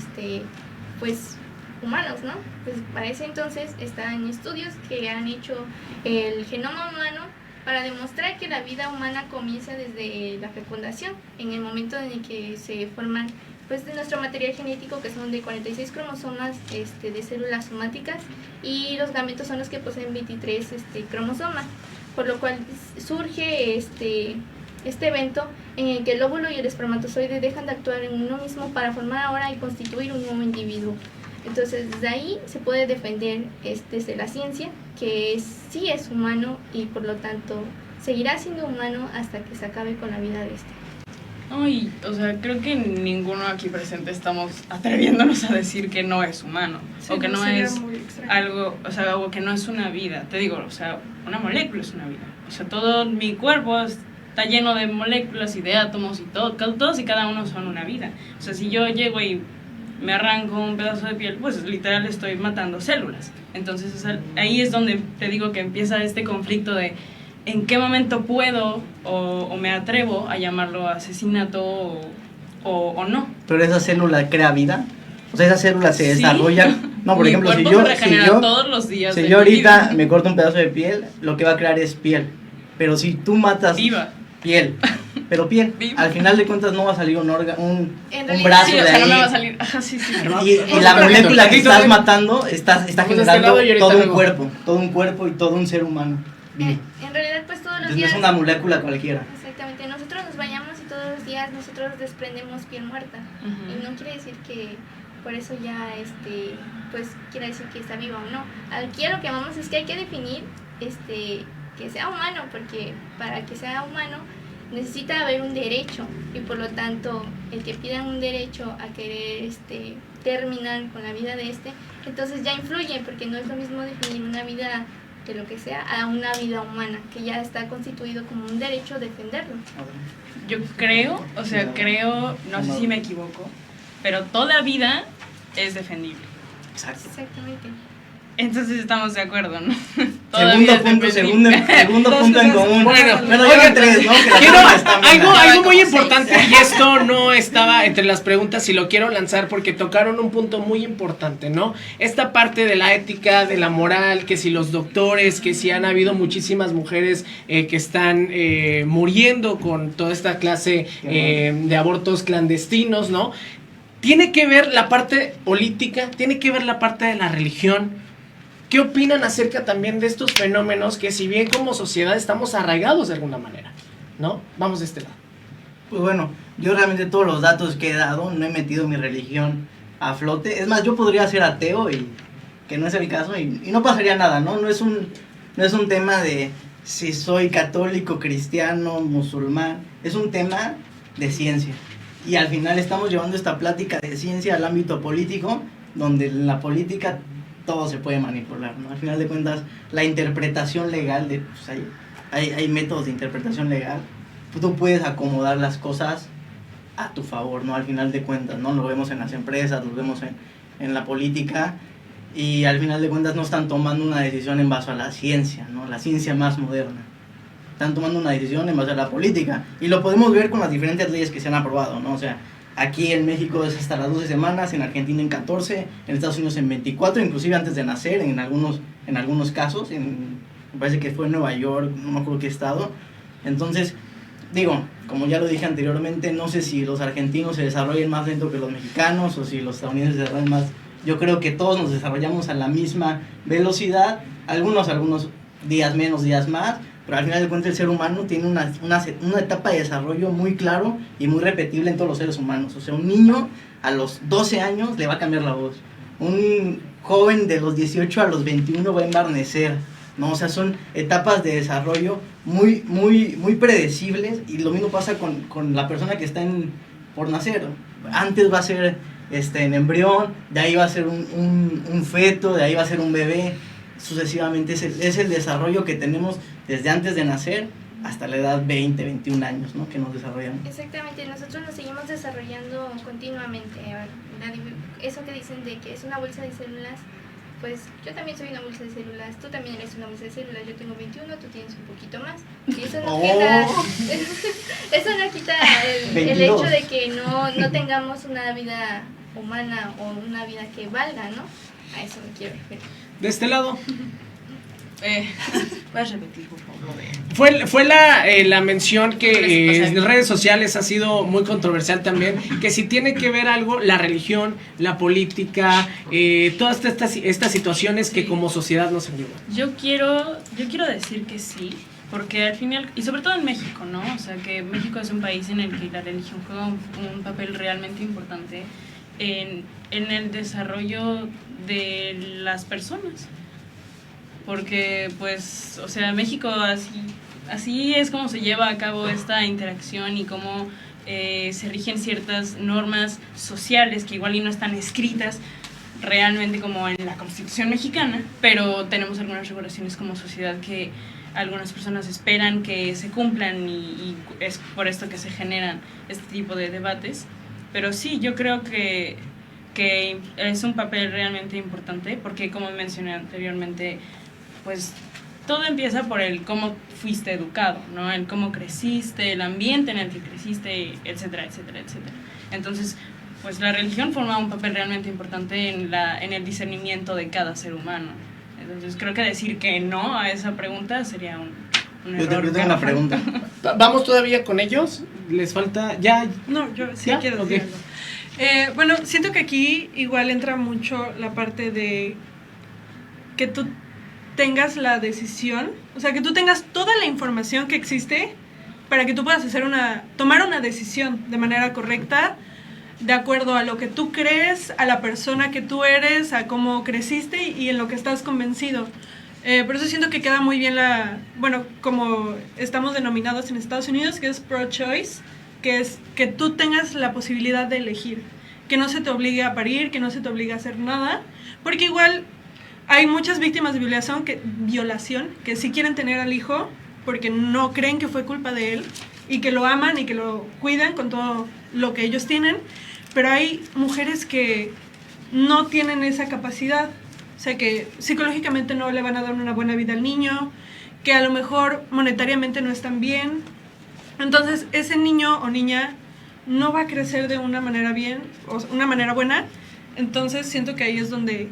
pues, humanos, ¿no? Pues para ese entonces están estudios que han hecho el genoma humano para demostrar que la vida humana comienza desde la fecundación, en el momento en el que se forman pues de nuestro material genético, que son de 46 cromosomas de células somáticas, y los gametos son los que poseen 23 cromosomas, por lo cual surge este evento en el que el óvulo y el espermatozoide dejan de actuar en uno mismo para formar ahora y constituir un nuevo individuo. Entonces, desde ahí se puede defender desde la ciencia que sí es humano y por lo tanto seguirá siendo humano hasta que se acabe con la vida de este. Ay, o sea, creo que ninguno aquí presente estamos atreviéndonos a decir que no es humano, sí, o que no es algo, o sea, o que no es una vida. Te digo, o sea, una molécula es una vida. O sea, todo mi cuerpo está lleno de moléculas y de átomos y todos y cada uno son una vida. O sea, si yo llego y me arranco un pedazo de piel, pues literal estoy matando células. Entonces, o sea, ahí es donde te digo que empieza este conflicto de en qué momento puedo o me atrevo a llamarlo asesinato o no. Pero esa célula crea vida, o sea, esa célula se desarrolla. No, por Mi ejemplo, cuerpo se regenera todos los días. Si yo ahorita me corto un pedazo de piel, lo que va a crear es piel. Pero si tú matas piel, pero piel, al final de cuentas no va a salir un órgano, un brazo de ahí. No me va a salir. Y la molécula que estás matando está generando todo un cuerpo y todo un ser humano. En realidad, pues todos los Entonces, días. no es una molécula cualquiera. Exactamente. Nosotros nos bañamos y todos los días nosotros desprendemos piel muerta. Y no quiere decir que por eso ya, pues quiere decir que está viva o no. Aquí a lo que llamamos es que hay que definir, que sea humano, porque para que sea humano necesita haber un derecho, y por lo tanto el que pidan un derecho a querer terminar con la vida de entonces ya influye, porque no es lo mismo definir una vida de lo que sea a una vida humana, que ya está constituido como un derecho defenderlo. Yo creo, no sé si me equivoco, pero toda vida es defendible. Exactamente. Entonces estamos de acuerdo, ¿no? Segundo punto en común. Bueno, oigan, tres, ¿no? Algo muy importante, y esto no estaba entre las preguntas y lo quiero lanzar porque tocaron un punto muy importante, ¿no? Esta parte de la ética, de la moral, que si los doctores, que si han habido muchísimas mujeres que están muriendo con toda esta clase de abortos clandestinos, ¿no? Tiene que ver la parte política, tiene que ver la parte de la religión. ¿Qué opinan acerca también de estos fenómenos que, si bien como sociedad estamos arraigados de alguna manera, ¿no? Vamos de este lado. Pues bueno, yo realmente todos los datos que he dado no he metido mi religión a flote. Es más, yo podría ser ateo, y que no es el caso, y no pasaría nada, ¿no? No es un tema de si soy católico, cristiano, musulmán, es un tema de ciencia. Y al final estamos llevando esta plática de ciencia al ámbito político, donde en la política todo se puede manipular, ¿no? Al final de cuentas, la interpretación legal, pues hay métodos de interpretación legal, tú puedes acomodar las cosas a tu favor, ¿no? Al final de cuentas, ¿no? Lo vemos en las empresas, lo vemos en la política, y al final de cuentas no están tomando una decisión en base a la ciencia, ¿no? La ciencia más moderna. Están tomando una decisión en base a la política, y lo podemos ver con las diferentes leyes que se han aprobado, ¿no? O sea, aquí en México es hasta las 12 semanas, en Argentina en 14, en Estados Unidos en 24, inclusive antes de nacer en algunos casos, me parece que fue en Nueva York, no me acuerdo qué estado. Entonces, digo, como ya lo dije anteriormente, no sé si los argentinos se desarrollen más lento que los mexicanos o si los estadounidenses se desarrollan más. Yo creo que todos nos desarrollamos a la misma velocidad, algunos días menos, días más, pero al final de cuentas el ser humano tiene una etapa de desarrollo muy claro y muy repetible en todos los seres humanos. O sea, un niño a los 12 años le va a cambiar la voz, un joven de los 18 a los 21 va a embarnecer, ¿no? O sea, son etapas de desarrollo muy, muy, muy predecibles, y lo mismo pasa con la persona que está por nacer. Antes va a ser en embrión, de ahí va a ser un feto, de ahí va a ser un bebé, sucesivamente. Es el desarrollo que tenemos desde antes de nacer hasta la edad 20, 21 años, ¿no? Que nos desarrollamos. Exactamente, nosotros nos seguimos desarrollando continuamente. Eso que dicen de que es una bolsa de células, pues yo también soy una bolsa de células, tú también eres una bolsa de células, yo tengo 21, tú tienes un poquito más. Y eso no quita, eso no quita el hecho de que no tengamos una vida humana o una vida que valga, ¿no? A eso me quiero referir. De este lado. ¿Puedes repetir, por favor? Fue la mención que en redes sociales ha sido muy controversial también, que si tiene que ver algo la religión, la política, todas estas situaciones que como sociedad nos ayudan. Yo quiero decir que sí, porque al final, y sobre todo en México, ¿no? O sea, que México es un país en el que la religión juega un papel realmente importante en el desarrollo de las personas. Porque, pues, o sea, México así es como se lleva a cabo esta interacción y cómo se rigen ciertas normas sociales que igual y no están escritas realmente como en la Constitución mexicana, pero tenemos algunas regulaciones como sociedad que algunas personas esperan que se cumplan y es por esto que se generan este tipo de debates. Pero sí, yo creo que es un papel realmente importante porque, como mencioné anteriormente, pues todo empieza por el cómo fuiste educado, ¿no? El cómo creciste, el ambiente en el que creciste, etcétera, etcétera, etcétera. Entonces, pues la religión forma un papel realmente importante en el discernimiento de cada ser humano. Entonces, creo que decir que no a esa pregunta sería un error. Yo tengo una pregunta. ¿Vamos todavía con ellos? ¿Les falta ya? No, yo sí ¿Ya? quiero Okay. decirlo. Bueno, siento que aquí igual entra mucho la parte de que tú tengas la decisión, o sea, que tú tengas toda la información que existe para que tú puedas tomar una decisión de manera correcta, de acuerdo a lo que tú crees, a la persona que tú eres, a cómo creciste y en lo que estás convencido. Por eso siento que queda muy bien como estamos denominados en Estados Unidos, que es pro-choice, que es que tú tengas la posibilidad de elegir, que no se te obligue a parir, que no se te obligue a hacer nada, porque igual hay muchas víctimas de violación que sí quieren tener al hijo porque no creen que fue culpa de él y que lo aman y que lo cuidan con todo lo que ellos tienen, pero hay mujeres que no tienen esa capacidad, o sea, que psicológicamente no le van a dar una buena vida al niño, que a lo mejor monetariamente no están bien. Entonces ese niño o niña no va a crecer de una manera una manera buena. Entonces siento que ahí es donde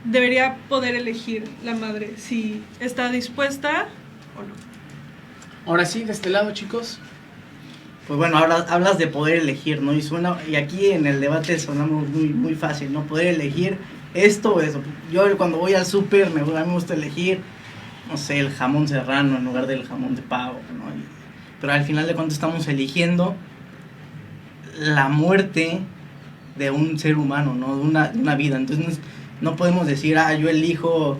debería poder elegir la madre si está dispuesta o no. Ahora sí, de este lado, chicos. Pues bueno, ahora hablas de poder elegir, ¿no? Y aquí en el debate sonamos muy, muy fácil, ¿no? Poder elegir esto o eso. Yo cuando voy al súper, a mí me gusta elegir, no sé, el jamón serrano en lugar del jamón de pavo, ¿no? Pero al final de cuentas estamos eligiendo la muerte de un ser humano, ¿no? De una vida. Entonces no podemos decir, yo elijo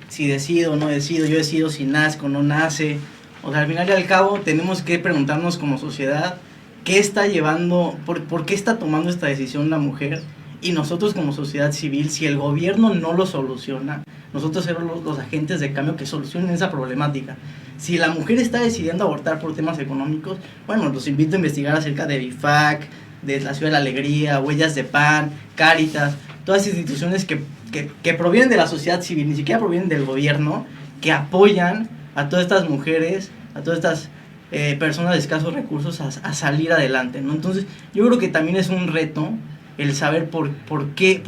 si decido o no decido, yo decido si nazco o no nace. O sea, al final y al cabo tenemos que preguntarnos como sociedad qué está llevando, por qué está tomando esta decisión la mujer, y nosotros como sociedad civil, si el gobierno no lo soluciona, nosotros ser los agentes de cambio que solucionen esa problemática. Si la mujer está decidiendo abortar por temas económicos, bueno, los invito a investigar acerca de BIFAC, de la Ciudad de la Alegría, Huellas de Pan, Cáritas, todas esas instituciones que provienen de la sociedad civil, ni siquiera provienen del gobierno, que apoyan a todas estas mujeres, a todas estas personas de escasos recursos a salir adelante, ¿no? Entonces, yo creo que también es un reto el saber por qué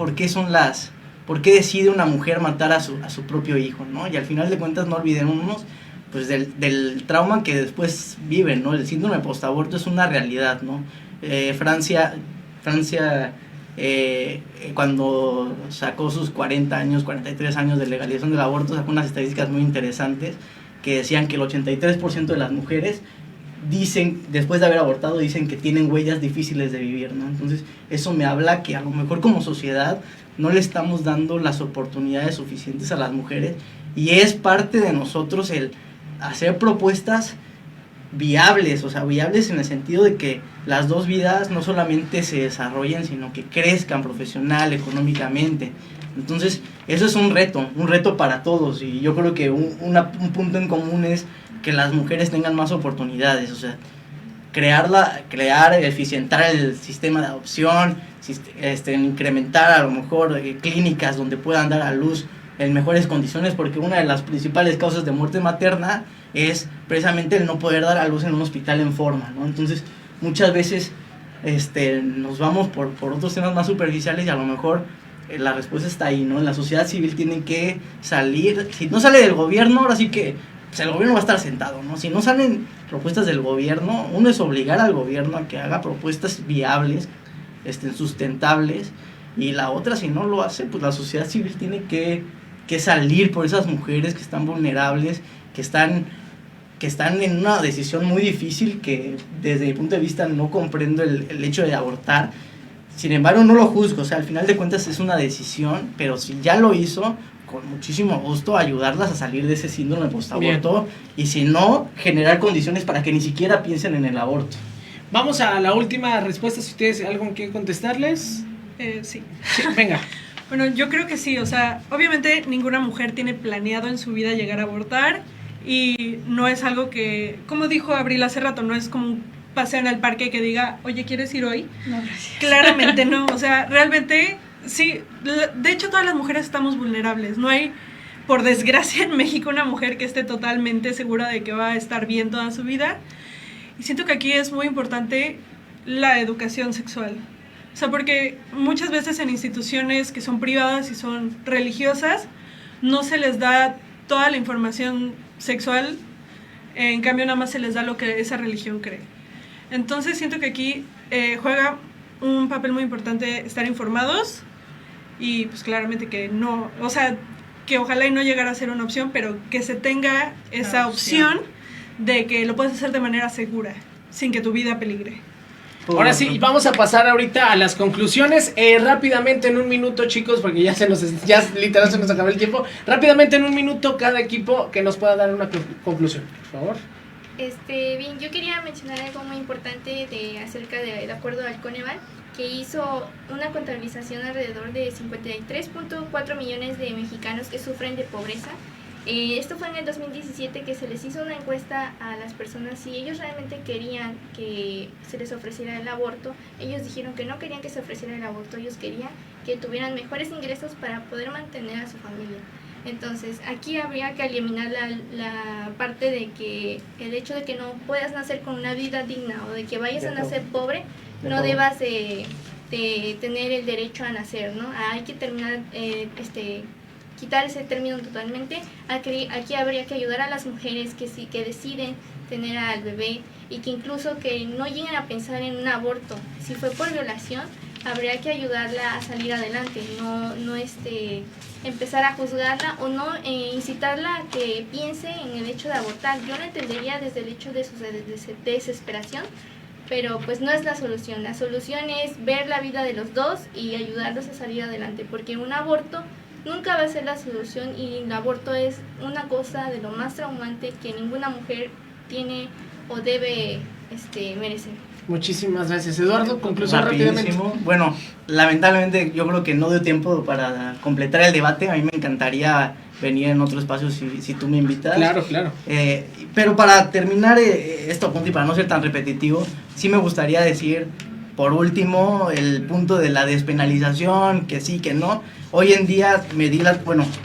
decide una mujer matar a su propio hijo, ¿no? Y al final de cuentas no olvidémonos pues del trauma que después viven, ¿no? El síndrome postaborto es una realidad, ¿no? Francia cuando sacó sus 40 años, 43 años de legalización del aborto, sacó unas estadísticas muy interesantes que decían que el 83% de las mujeres dicen, después de haber abortado, dicen que tienen huellas difíciles de vivir, ¿no? Entonces, eso me habla que a lo mejor como sociedad no le estamos dando las oportunidades suficientes a las mujeres, y es parte de nosotros el hacer propuestas viables, o sea, viables en el sentido de que las dos vidas no solamente se desarrollen, sino que crezcan profesional, económicamente. Entonces, eso es un reto para todos, y yo creo que un punto en común es que las mujeres tengan más oportunidades, o sea, eficientar el sistema de adopción, incrementar a lo mejor clínicas donde puedan dar a luz en mejores condiciones, porque una de las principales causas de muerte materna es precisamente el no poder dar a luz en un hospital en forma, ¿no? Entonces, muchas veces nos vamos por otros temas más superficiales, y a lo mejor la respuesta está ahí, ¿no? En la sociedad civil tienen que salir, si no sale del gobierno, ahora sí que pues el gobierno va a estar sentado, ¿no? Si no salen propuestas del gobierno, uno es obligar al gobierno a que haga propuestas viables, sustentables, y la otra, si no lo hace, pues la sociedad civil tiene que salir por esas mujeres que están vulnerables, que están en una decisión muy difícil, que desde mi punto de vista no comprendo el hecho de abortar. Sin embargo, no lo juzgo, o sea, al final de cuentas es una decisión, pero si ya lo hizo, con muchísimo gusto ayudarlas a salir de ese síndrome postaborto, y si no, generar condiciones para que ni siquiera piensen en el aborto. Vamos a la última respuesta, si ustedes algo que contestarles. Sí. Sí, venga. Bueno, yo creo que sí, o sea, obviamente ninguna mujer tiene planeado en su vida llegar a abortar, y no es algo que, como dijo Abril hace rato, no es como un paseo en el parque que diga, oye, ¿quieres ir hoy? No, gracias. Claramente no, o sea, realmente sí, de hecho todas las mujeres estamos vulnerables, no hay, por desgracia en México, una mujer que esté totalmente segura de que va a estar bien toda su vida, y siento que aquí es muy importante la educación sexual. O sea, porque muchas veces en instituciones que son privadas y son religiosas, no se les da toda la información sexual, en cambio nada más se les da lo que esa religión cree. Entonces siento que aquí juega un papel muy importante estar informados, y pues claramente que no, o sea, que ojalá y no llegara a ser una opción, pero que se tenga esa opción de que lo puedes hacer de manera segura, sin que tu vida peligre. Ahora sí, vamos a pasar ahorita a las conclusiones. Rápidamente, en un minuto, chicos, porque ya literal se nos acabó el tiempo. Rápidamente, en un minuto, cada equipo que nos pueda dar una conclusión, por favor. Bien, yo quería mencionar algo muy importante acerca de acuerdo al Coneval, que hizo una contabilización alrededor de 53.4 millones de mexicanos que sufren de pobreza. Esto fue en el 2017, que se les hizo una encuesta a las personas si ellos realmente querían que se les ofreciera el aborto. Ellos dijeron que no querían que se ofreciera el aborto, ellos querían que tuvieran mejores ingresos para poder mantener a su familia. Entonces, aquí habría que eliminar la parte de que el hecho de que no puedas nacer con una vida digna, o de que vayas a nacer pobre, no debas de tener el derecho a nacer, ¿no? Hay que terminar, quitar ese término totalmente. Aquí habría que ayudar a las mujeres que deciden tener al bebé, y que incluso que no lleguen a pensar en un aborto. Si fue por violación, habría que ayudarla a salir adelante, no empezar a juzgarla, o no incitarla a que piense en el hecho de abortar. Yo lo entendería desde el hecho de su desesperación, pero pues no es la solución. La solución es ver la vida de los dos y ayudarlos a salir adelante, porque un aborto nunca va a ser la solución y el aborto es una cosa de lo más traumante que ninguna mujer tiene o debe merecer. Muchísimas gracias, Eduardo. Conclusión rápidamente. Rapidísimo. Bueno, lamentablemente yo creo que no dio tiempo para completar el debate. A mí me encantaría venir en otro espacio si tú me invitas. Claro, claro. Pero para terminar este punto y para no ser tan repetitivo, sí me gustaría decir, por último, el punto de la despenalización, que sí, que no. Hoy en día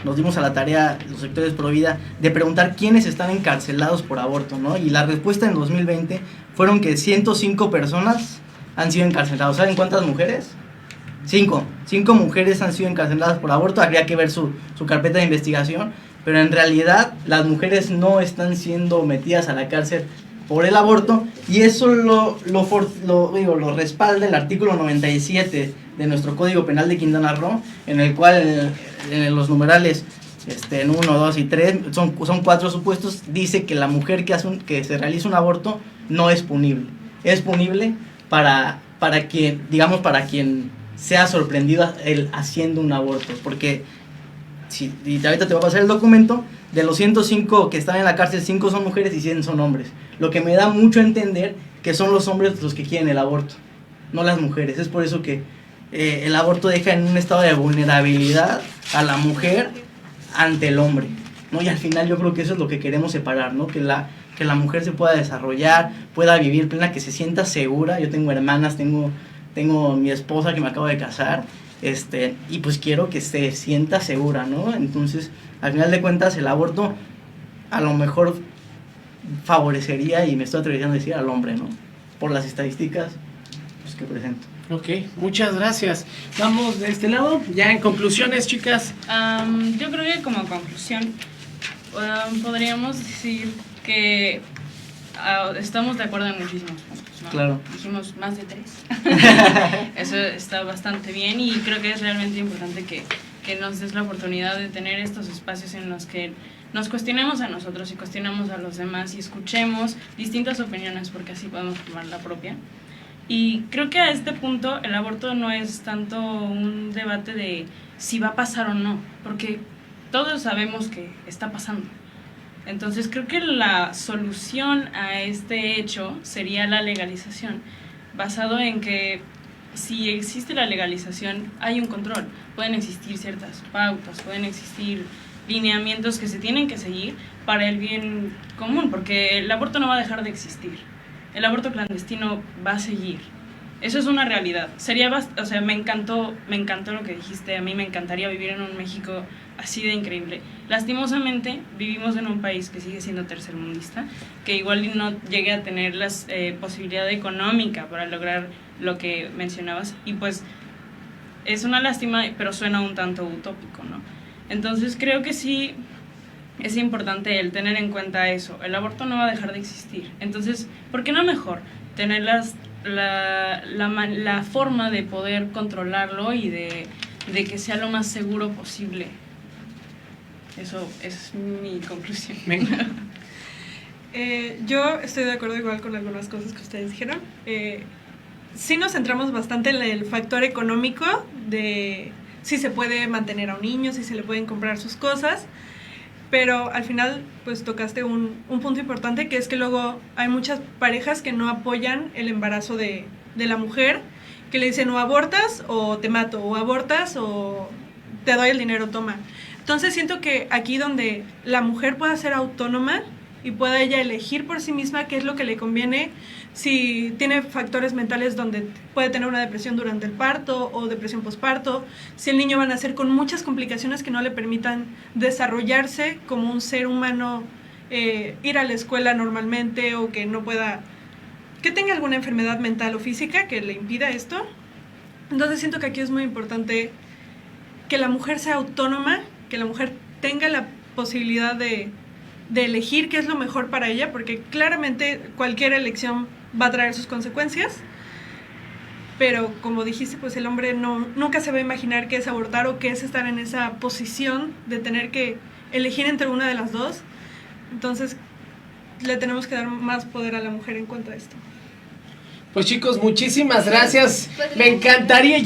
nos dimos a la tarea, los sectores pro vida, de preguntar quiénes están encarcelados por aborto, ¿no? Y la respuesta en 2020 fueron que 105 personas han sido encarceladas. ¿Saben cuántas mujeres? 5 mujeres han sido encarceladas por aborto. Habría que ver su carpeta de investigación, pero en realidad las mujeres no están siendo metidas a la cárcel por el aborto, y eso lo respalda el artículo 97 de nuestro Código Penal de Quintana Roo, en el cual en los numerales en 1, 2 y 3 son 4 supuestos, dice que la mujer que se realiza un aborto no es punible. Es punible para quien sea sorprendido haciendo un aborto, porque y ahorita te voy a pasar el documento. De los 105 que están en la cárcel, 5 son mujeres y 100 son hombres, lo que me da mucho a entender que son los hombres los que quieren el aborto, no las mujeres. Es por eso que el aborto deja en un estado de vulnerabilidad a la mujer ante el hombre, ¿no? Y al final yo creo que eso es lo que queremos separar, ¿no? Que la mujer se pueda desarrollar, pueda vivir plena, que se sienta segura. Yo tengo hermanas, tengo mi esposa que me acabo de casar, y pues quiero que se sienta segura, ¿no? Entonces, al final de cuentas, el aborto a lo mejor favorecería, y me estoy atreviendo a decir, al hombre, ¿no? Por las estadísticas pues, que presento. Ok, muchas gracias. Vamos de este lado, ya en conclusiones, chicas. Yo creo que como conclusión podríamos decir que estamos de acuerdo en muchísimos puntos, ¿no? Claro. Dijimos más de 3. Eso está bastante bien, y creo que es realmente importante que nos des la oportunidad de tener estos espacios en los que nos cuestionemos a nosotros y cuestionemos a los demás y escuchemos distintas opiniones, porque así podemos formar la propia. Y creo que a este punto el aborto no es tanto un debate de si va a pasar o no, porque todos sabemos que está pasando. Entonces creo que la solución a este hecho sería la legalización, basado en que si existe la legalización hay un control, pueden existir ciertas pautas, pueden existir lineamientos que se tienen que seguir para el bien común, porque el aborto no va a dejar de existir, el aborto clandestino va a seguir. Eso es una realidad. Me encantó lo que dijiste. A mí me encantaría vivir en un México así de increíble. Lastimosamente vivimos en un país que sigue siendo tercermundista, que igual no llegue a tener la posibilidad económica para lograr lo que mencionabas, y pues es una lástima, pero suena un tanto utópico, ¿no? Entonces creo que sí es importante el tener en cuenta eso. El aborto no va a dejar de existir. Entonces, ¿por qué no mejor tener la forma de poder controlarlo y de que sea lo más seguro posible? Eso es mi conclusión. Yo estoy de acuerdo igual con algunas cosas que ustedes dijeron. Sí nos centramos bastante en el factor económico de si se puede mantener a un niño, si se le pueden comprar sus cosas, pero al final pues tocaste un punto importante, que es que luego hay muchas parejas que no apoyan el embarazo de la mujer, que le dicen o abortas o te mato, o abortas o te doy el dinero, toma. Entonces siento que aquí donde la mujer pueda ser autónoma y pueda ella elegir por sí misma qué es lo que le conviene, si tiene factores mentales donde puede tener una depresión durante el parto o depresión postparto, si el niño va a nacer con muchas complicaciones que no le permitan desarrollarse como un ser humano, ir a la escuela normalmente, o que no pueda, que tenga alguna enfermedad mental o física que le impida esto. Entonces siento que aquí es muy importante que la mujer sea autónoma, que la mujer tenga la posibilidad de elegir qué es lo mejor para ella, porque claramente cualquier elección va a traer sus consecuencias, pero como dijiste, pues el hombre nunca se va a imaginar qué es abortar o qué es estar en esa posición de tener que elegir entre una de las dos. Entonces le tenemos que dar más poder a la mujer en cuanto a esto. Pues chicos, muchísimas gracias. Pues, Me encantaría,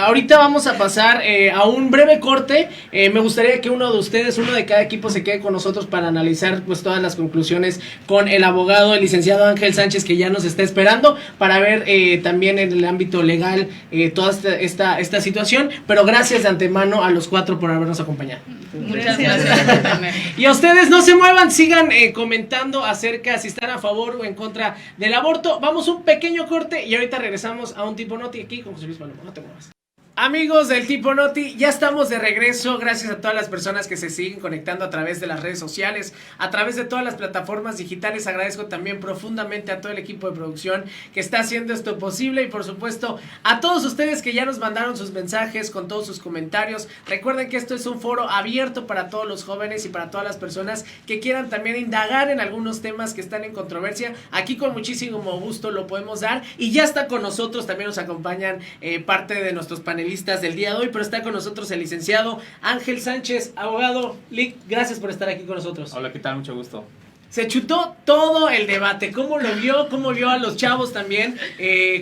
ahorita vamos a pasar a un breve corte. Me gustaría que uno de ustedes, uno de cada equipo se quede con nosotros para analizar pues todas las conclusiones con el abogado, el licenciado Ángel Sánchez, que ya nos está esperando para ver también en el ámbito legal toda esta situación. Pero gracias de antemano a los 4 por habernos acompañado. Muchas gracias por tenerme. Y a ustedes no se muevan, sigan comentando acerca si están a favor o en contra del aborto. Vamos un pequeño corte y ahorita regresamos a un tipo noti aquí con José Luis Palomo. No te muevas. Amigos del Tipo Noti, ya estamos de regreso. Gracias a todas las personas que se siguen conectando a través de las redes sociales, a través de todas las plataformas digitales. Agradezco también profundamente a todo el equipo de producción que está haciendo esto posible y por supuesto a todos ustedes que ya nos mandaron sus mensajes con todos sus comentarios. Recuerden que esto es un foro abierto para todos los jóvenes y para todas las personas que quieran también indagar en algunos temas que están en controversia. Aquí con muchísimo gusto lo podemos dar y ya está con nosotros, también nos acompañan parte de nuestros panelistas del día de hoy, pero está con nosotros el licenciado Ángel Sánchez, abogado. Lic, gracias por estar aquí con nosotros. Hola, ¿qué tal? Mucho gusto. Se chutó todo el debate. ¿Cómo lo vio? ¿Cómo vio a los chavos también?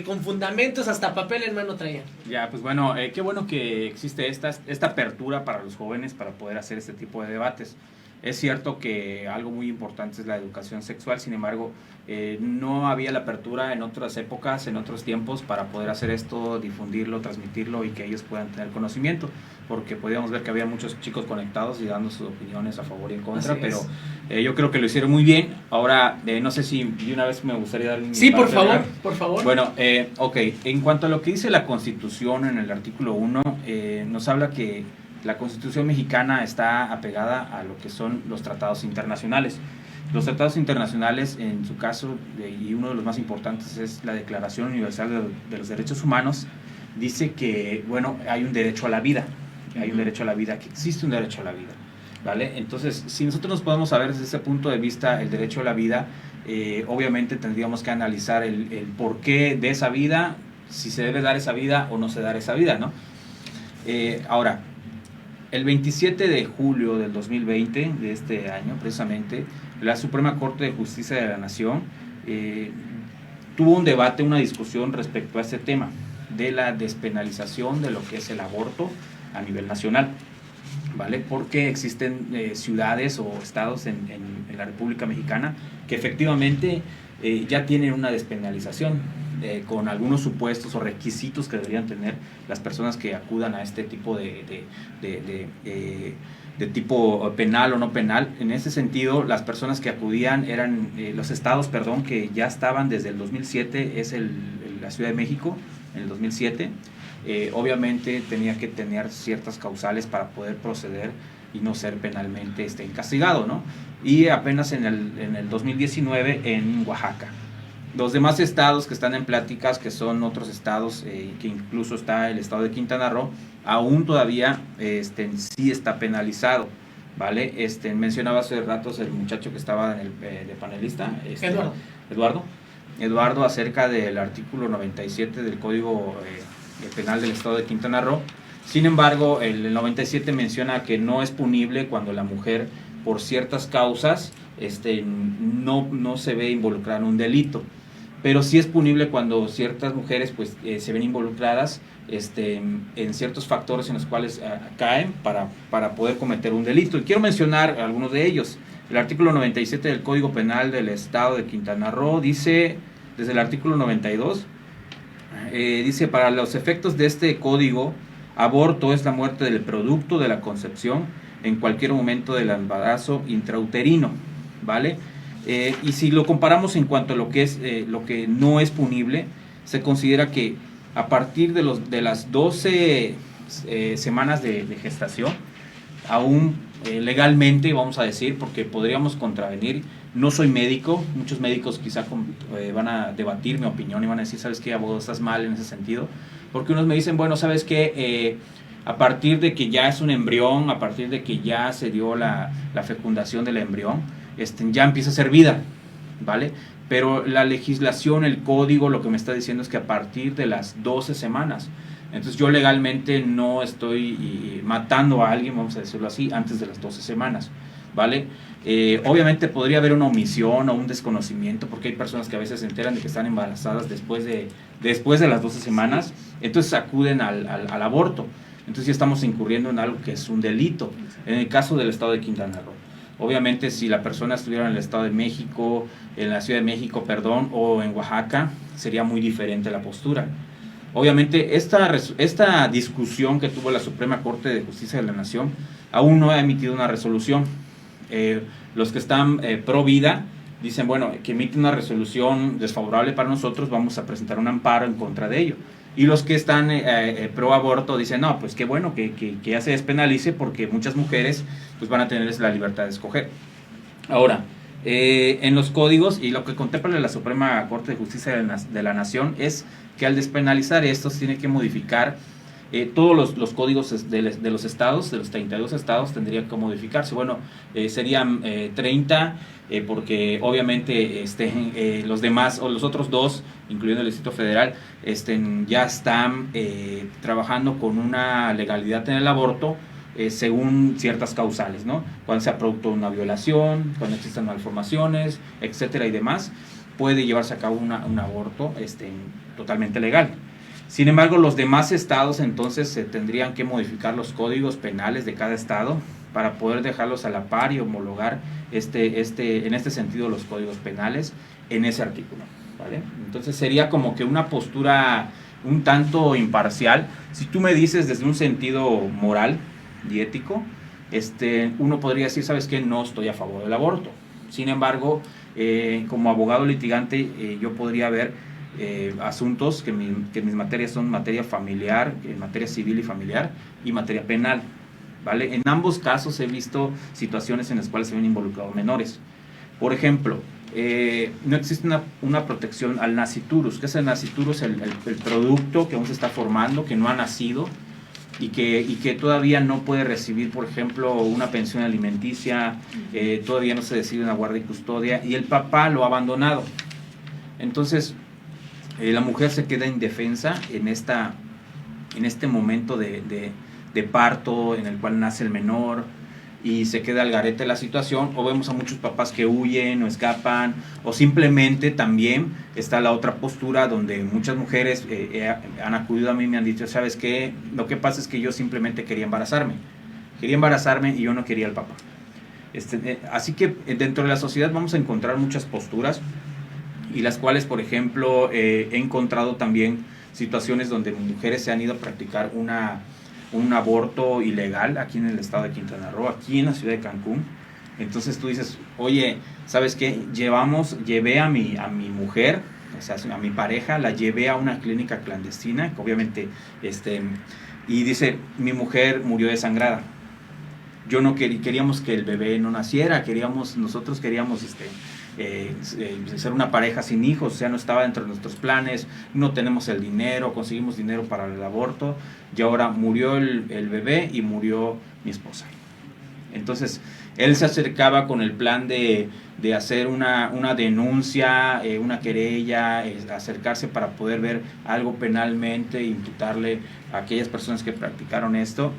Con fundamentos, hasta papel en mano traían. Ya, pues bueno, qué bueno que existe esta apertura para los jóvenes para poder hacer este tipo de debates. Es cierto que algo muy importante es la educación sexual, sin embargo, no había la apertura en otras épocas, en otros tiempos, para poder hacer esto, difundirlo, transmitirlo y que ellos puedan tener conocimiento, porque podíamos ver que había muchos chicos conectados y dando sus opiniones a favor y en contra, pero yo creo que lo hicieron muy bien. Ahora, no sé si de una vez me gustaría dar mi Sí, por parte, favor, ¿verdad? por favor. Bueno, ok, en cuanto a lo que dice la Constitución en el artículo 1, nos habla que la Constitución mexicana está apegada a lo que son los tratados internacionales. Los tratados internacionales, en su caso, y uno de los más importantes es la Declaración Universal de los Derechos Humanos, dice que, bueno, hay un derecho a la vida, que existe un derecho a la vida, ¿vale? Entonces, si nosotros nos podemos saber desde ese punto de vista el derecho a la vida, obviamente tendríamos que analizar el porqué de esa vida, si se debe dar esa vida o no se debe dar esa vida, ¿no? Ahora, el 27 de julio del 2020, de este año precisamente, la Suprema Corte de Justicia de la Nación tuvo un debate, una discusión respecto a este tema de la despenalización de lo que es el aborto a nivel nacional, ¿vale? Porque existen ciudades o estados en la República Mexicana que efectivamente ya tienen una despenalización, con algunos supuestos o requisitos que deberían tener las personas que acudan a este tipo de tipo penal o no penal. En ese sentido, las personas que acudían eran los estados, que ya estaban desde el 2007, es la Ciudad de México, en el 2007. Obviamente tenía que tener ciertas causales para poder proceder y no ser penalmente castigado, ¿no? Y apenas en el 2019 en Oaxaca. Los demás estados que están en pláticas, que son otros estados, que incluso está el estado de Quintana Roo, aún todavía sí está penalizado, ¿vale? Mencionaba hace ratos el muchacho que estaba de panelista, Eduardo, acerca del artículo 97 del Código Penal del estado de Quintana Roo. Sin embargo, el 97 menciona que no es punible cuando la mujer, por ciertas causas, no se ve involucrada en un delito. Pero sí es punible cuando ciertas mujeres pues se ven involucradas en ciertos factores en los cuales caen para poder cometer un delito. Y quiero mencionar algunos de ellos. El artículo 97 del Código Penal del Estado de Quintana Roo dice, desde el artículo 92, dice: para los efectos de este código, aborto es la muerte del producto de la concepción en cualquier momento del embarazo intrauterino, ¿vale? Y si lo comparamos en cuanto a lo que es lo que no es punible, se considera que a partir de las 12 semanas de gestación, aún legalmente, vamos a decir, porque podríamos contravenir. No soy médico, muchos médicos quizá van a debatir mi opinión y van a decir: ¿sabes qué, abogado? Estás mal en ese sentido, porque unos me dicen: bueno, ¿sabes qué? A partir de que ya es un embrión, a partir de que ya se dio la fecundación del embrión, ya empieza a ser vida, ¿vale? Pero la legislación, el código, lo que me está diciendo es que a partir de las 12 semanas. Entonces yo legalmente no estoy matando a alguien, vamos a decirlo así, antes de las 12 semanas. ¿vale? Obviamente podría haber una omisión o un desconocimiento, porque hay personas que a veces se enteran de que están embarazadas después de las 12 semanas, entonces acuden al aborto. Entonces ya estamos incurriendo en algo que es un delito, en el caso del estado de Quintana Roo. Obviamente si la persona estuviera en el estado de México, en la Ciudad de México, perdón, o en Oaxaca, sería muy diferente la postura. Obviamente esta discusión que tuvo la Suprema Corte de Justicia de la Nación aún no ha emitido una resolución. Los que están pro vida dicen, bueno, que emite una resolución desfavorable para nosotros, vamos a presentar un amparo en contra de ello. Y los que están pro aborto dicen, no, pues qué bueno que ya se despenalice, porque muchas mujeres pues van a tener la libertad de escoger. Ahora, en los códigos, y lo que contempla la Suprema Corte de Justicia de la Nación es que al despenalizar esto se tiene que modificar todos los códigos de los estados, de los 32 estados, tendría que modificarse. Bueno, serían 30, porque obviamente los demás, o los otros dos, incluyendo el Distrito Federal, ya están trabajando con una legalidad en el aborto, según ciertas causales, ¿no? Cuando sea producto de una violación, cuando existan malformaciones, etcétera y demás, puede llevarse a cabo un aborto totalmente legal. Sin embargo, los demás estados entonces se tendrían que modificar los códigos penales de cada estado para poder dejarlos a la par y homologar en este sentido los códigos penales en ese artículo, ¿vale? Entonces sería como que una postura un tanto imparcial. Si tú me dices desde un sentido moral y ético, uno podría decir, ¿sabes qué? No estoy a favor del aborto. Sin embargo, como abogado litigante, yo podría ver asuntos que mis materias son materia familiar, materia civil y familiar, y materia penal, ¿vale? En ambos casos he visto situaciones en las cuales se ven involucrados menores. Por ejemplo, no existe una protección al nasciturus. ¿Qué es el nasciturus? El producto que aún se está formando, que no ha nacido y que todavía no puede recibir, por ejemplo, una pensión alimenticia, todavía no se decide una guardia y custodia, y el papá lo ha abandonado. Entonces, la mujer se queda indefensa en este momento de parto en el cual nace el menor, y se queda al garete la situación. O vemos a muchos papás que huyen o escapan, o simplemente también está la otra postura donde muchas mujeres han acudido a mí y me han dicho, ¿sabes qué? Lo que pasa es que yo simplemente quería embarazarme y yo no quería al papá. Así que dentro de la sociedad vamos a encontrar muchas posturas, y las cuales, por ejemplo, he encontrado también situaciones donde mujeres se han ido a practicar un aborto ilegal aquí en el estado de Quintana Roo, aquí en la ciudad de Cancún. Entonces tú dices, oye, ¿sabes qué? Llevé a mi mujer, o sea, a mi pareja, la llevé a una clínica clandestina, que obviamente, y dice, mi mujer murió desangrada. Yo no queríamos que el bebé no naciera, nosotros queríamos ser una pareja sin hijos, o sea, no estaba dentro de nuestros planes, no tenemos el dinero, conseguimos dinero para el aborto, y ahora murió el bebé y murió mi esposa. Entonces, él se acercaba con el plan de hacer una denuncia, una querella, acercarse para poder ver algo penalmente, imputarle a aquellas personas que practicaron esto,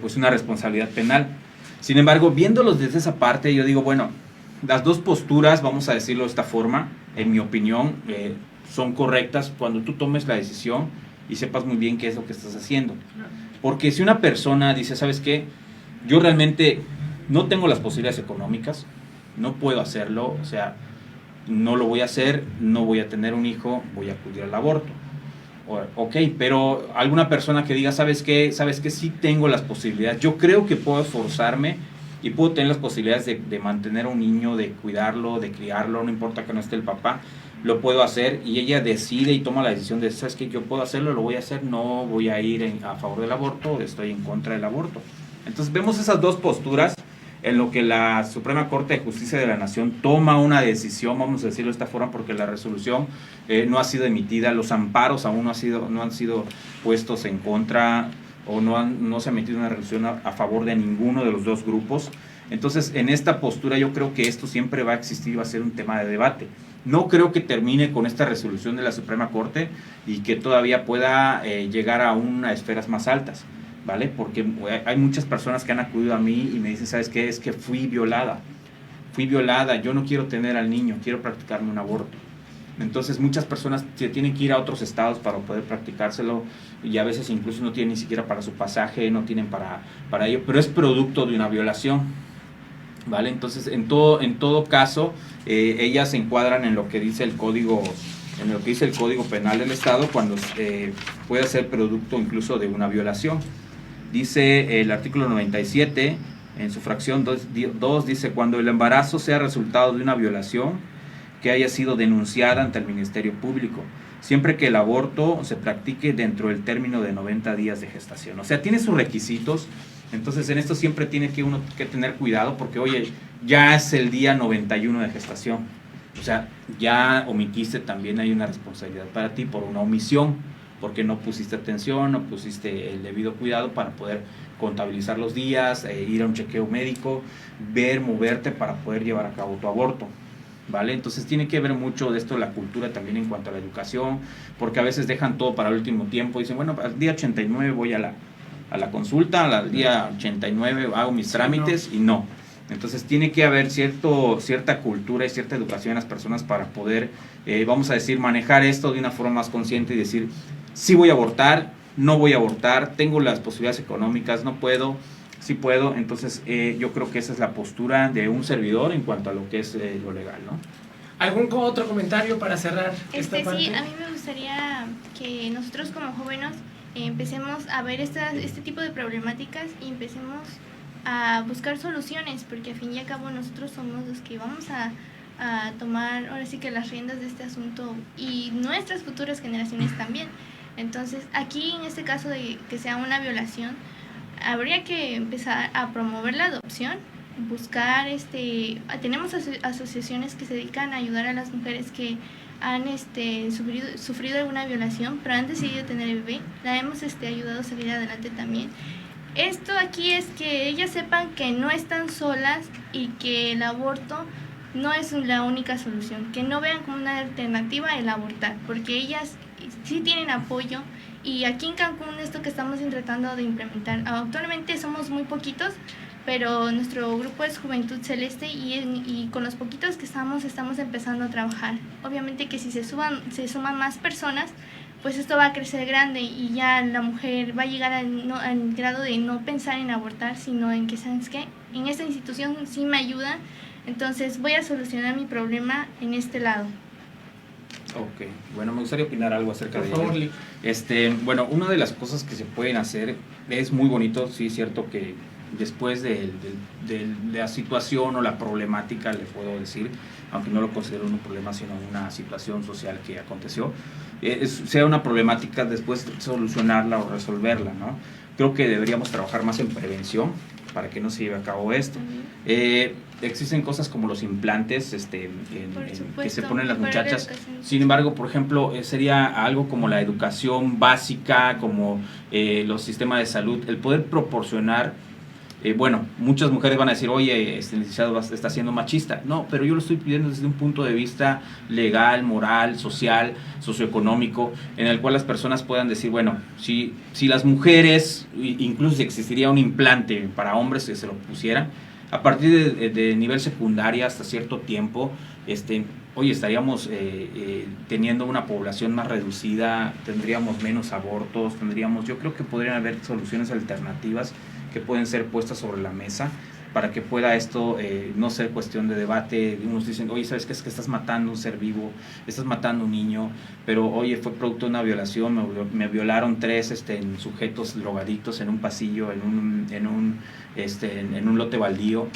pues una responsabilidad penal. Sin embargo, viéndolos desde esa parte, yo digo, bueno, las dos posturas, vamos a decirlo de esta forma, en mi opinión, son correctas cuando tú tomes la decisión y sepas muy bien qué es lo que estás haciendo. Porque si una persona dice, ¿sabes qué? Yo realmente no tengo las posibilidades económicas, no puedo hacerlo, o sea, no lo voy a hacer, no voy a tener un hijo, voy a acudir al aborto. Ok, pero alguna persona que diga, ¿sabes qué? Sí tengo las posibilidades, yo creo que puedo esforzarme y puedo tener las posibilidades de mantener a un niño, de cuidarlo, de criarlo, no importa que no esté el papá, lo puedo hacer, y ella decide y toma la decisión de, ¿sabes qué? Yo puedo hacerlo, lo voy a hacer, no voy a ir a favor del aborto, estoy en contra del aborto. Entonces vemos esas dos posturas en lo que la Suprema Corte de Justicia de la Nación toma una decisión, vamos a decirlo de esta forma, porque la resolución no ha sido emitida, los amparos aún no han sido puestos en contra, o no se ha emitido una resolución a favor de ninguno de los dos grupos. Entonces, en esta postura yo creo que esto siempre va a existir y va a ser un tema de debate. No creo que termine con esta resolución de la Suprema Corte y que todavía pueda llegar a esferas más altas. ¿vale? Porque hay muchas personas que han acudido a mí y me dicen, ¿sabes qué? Es que fui violada, yo no quiero tener al niño, quiero practicarme un aborto. Entonces muchas personas se tienen que ir a otros estados para poder practicárselo y a veces incluso no tienen ni siquiera para su pasaje, no tienen para ello, pero es producto de una violación, ¿vale? Entonces en todo caso ellas se encuadran en lo que dice el código penal del estado cuando puede ser producto incluso de una violación. Dice el artículo 97 en su fracción 2 dice: cuando el embarazo sea resultado de una violación que haya sido denunciada ante el Ministerio Público, siempre que el aborto se practique dentro del término de 90 días de gestación. O sea, tiene sus requisitos, entonces en esto siempre tiene que uno que tener cuidado porque, oye, ya es el día 91 de gestación, o sea, ya omitiste, también hay una responsabilidad para ti por una omisión, porque no pusiste atención, no pusiste el debido cuidado para poder contabilizar los días, ir a un chequeo médico, moverte para poder llevar a cabo tu aborto. ¿Vale? Entonces tiene que ver mucho de esto la cultura también en cuanto a la educación, porque a veces dejan todo para el último tiempo, dicen, bueno, al día 89 voy a la consulta, al día 89 hago mis trámites y no. Entonces tiene que haber cierta cultura y cierta educación en las personas para poder, vamos a decir, manejar esto de una forma más consciente y decir, sí voy a abortar, no voy a abortar, tengo las posibilidades económicas, no puedo, sí puedo. Entonces yo creo que esa es la postura de un servidor en cuanto a lo que es lo legal, ¿no? ¿Algún otro comentario para cerrar esta parte? Sí, a mí me gustaría que nosotros como jóvenes empecemos a ver este tipo de problemáticas y empecemos a buscar soluciones, porque al fin y al cabo nosotros somos los que vamos a tomar ahora sí que las riendas de este asunto y nuestras futuras generaciones también. Entonces aquí en este caso de que sea una violación, habría que empezar a promover la adopción, buscar tenemos asociaciones que se dedican a ayudar a las mujeres que han sufrido alguna violación, pero han decidido tener el bebé. La hemos ayudado a salir adelante también. Esto aquí es que ellas sepan que no están solas y que el aborto no es la única solución, que no vean como una alternativa el abortar, porque ellas sí tienen apoyo. Y aquí en Cancún, esto que estamos tratando de implementar, actualmente somos muy poquitos, pero nuestro grupo es Juventud Celeste y con los poquitos que estamos empezando a trabajar. Obviamente que si se suman más personas, pues esto va a crecer grande y ya la mujer va a llegar al grado de no pensar en abortar, sino en que, ¿sabes qué? En esta institución sí me ayuda, entonces voy a solucionar mi problema en este lado. Ok, bueno, me gustaría opinar algo acerca de favor, ello. Bueno, una de las cosas que se pueden hacer es muy bonito, sí es cierto que después de la situación o la problemática, le puedo decir, aunque no lo considero un problema, sino una situación social que aconteció, sea una problemática, después solucionarla o resolverla, ¿no? Creo que deberíamos trabajar más en prevención para que no se lleve a cabo esto. Existen cosas como los implantes que se ponen las muchachas. Sin embargo, por ejemplo, sería algo como la educación básica, como los sistemas de salud, el poder proporcionar. Bueno, muchas mujeres van a decir, oye, este licenciado está siendo machista. No, pero yo lo estoy pidiendo desde un punto de vista legal, moral, social, socioeconómico, en el cual las personas puedan decir, bueno, si las mujeres, incluso si existiría un implante para hombres que se lo pusieran, a partir de nivel secundaria hasta cierto tiempo, oye, estaríamos teniendo una población más reducida, tendríamos menos abortos, yo creo que podrían haber soluciones alternativas que pueden ser puestas sobre la mesa para que pueda esto no ser cuestión de debate. Unos dicen, oye, ¿sabes qué? Es que estás matando un ser vivo, estás matando un niño, pero oye, fue producto de una violación, me violaron 3 sujetos drogadictos en un pasillo, en un lote baldío,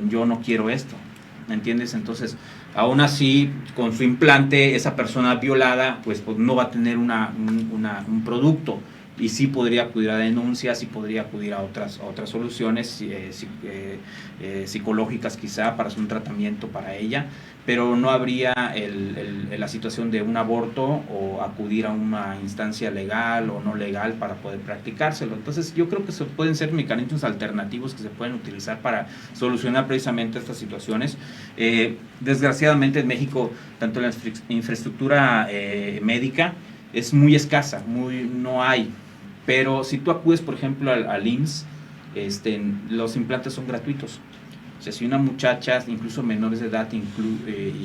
yo no quiero esto, ¿me entiendes? Entonces, aún así, con su implante, esa persona violada, pues no va a tener un producto. Y sí podría acudir a denuncias, sí podría acudir a otras soluciones psicológicas quizá para hacer un tratamiento para ella, pero no habría la situación de un aborto o acudir a una instancia legal o no legal para poder practicárselo. Entonces yo creo que pueden ser mecanismos alternativos que se pueden utilizar para solucionar precisamente estas situaciones. Desgraciadamente en México, tanto la infraestructura médica es muy escasa, no hay. Pero si tú acudes, por ejemplo, al IMSS, los implantes son gratuitos. O sea, si una muchacha, incluso menores de edad, y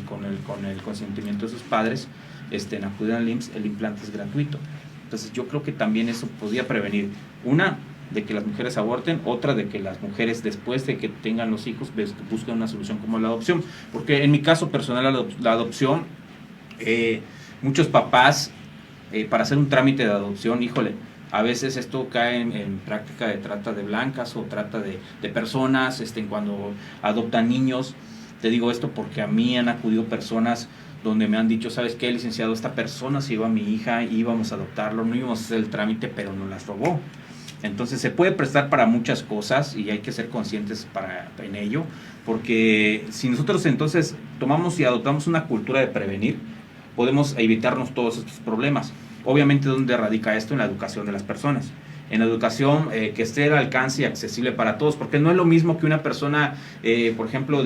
con el consentimiento de sus padres, acuden al IMSS, el implante es gratuito. Entonces yo creo que también eso podría prevenir, una, de que las mujeres aborten, otra, de que las mujeres después de que tengan los hijos busquen una solución como la adopción. Porque en mi caso personal, la adopción, muchos papás, para hacer un trámite de adopción, híjole, a veces esto cae en práctica de trata de blancas o trata de personas, cuando adoptan niños. Te digo esto porque a mí han acudido personas donde me han dicho, ¿sabes qué, licenciado? Esta persona se llevó a mi hija, íbamos a adoptarlo, no íbamos a hacer el trámite, pero nos las robó. Entonces se puede prestar para muchas cosas y hay que ser conscientes en ello, porque si nosotros entonces tomamos y adoptamos una cultura de prevenir, podemos evitarnos todos estos problemas. Obviamente, ¿dónde radica esto? En la educación de las personas. En la educación que esté al alcance y accesible para todos, porque no es lo mismo que una persona, por ejemplo,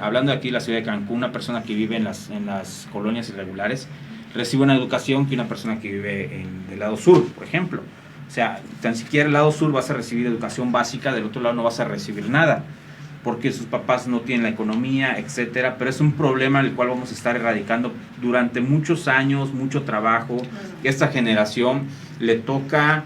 hablando de aquí de la ciudad de Cancún, una persona que vive en las colonias irregulares, recibe una educación que una persona que vive del lado sur, por ejemplo. O sea, tan siquiera el lado sur vas a recibir educación básica, del otro lado no vas a recibir nada, porque sus papás no tienen la economía, etcétera, pero es un problema el cual vamos a estar erradicando durante muchos años, mucho trabajo. Esta generación le toca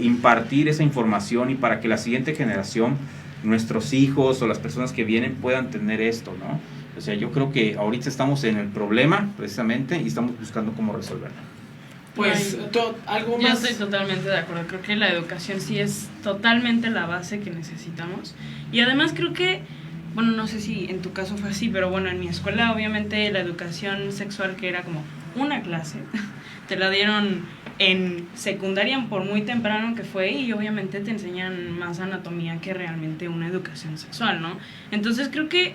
impartir esa información, y para que la siguiente generación, nuestros hijos o las personas que vienen, puedan tener esto, ¿no? O sea, yo creo que ahorita estamos en el problema, precisamente, y estamos buscando cómo resolverlo. Pues, ¿algo Yo más? estoy totalmente de acuerdo. Creo que la educación sí es totalmente la base que necesitamos. Y además creo que, bueno, no sé si en tu caso fue así, pero bueno, en mi escuela obviamente la educación sexual, que era como una clase, te la dieron en secundaria por muy temprano que fue, y obviamente te enseñan más anatomía que realmente una educación sexual, ¿no? Entonces creo que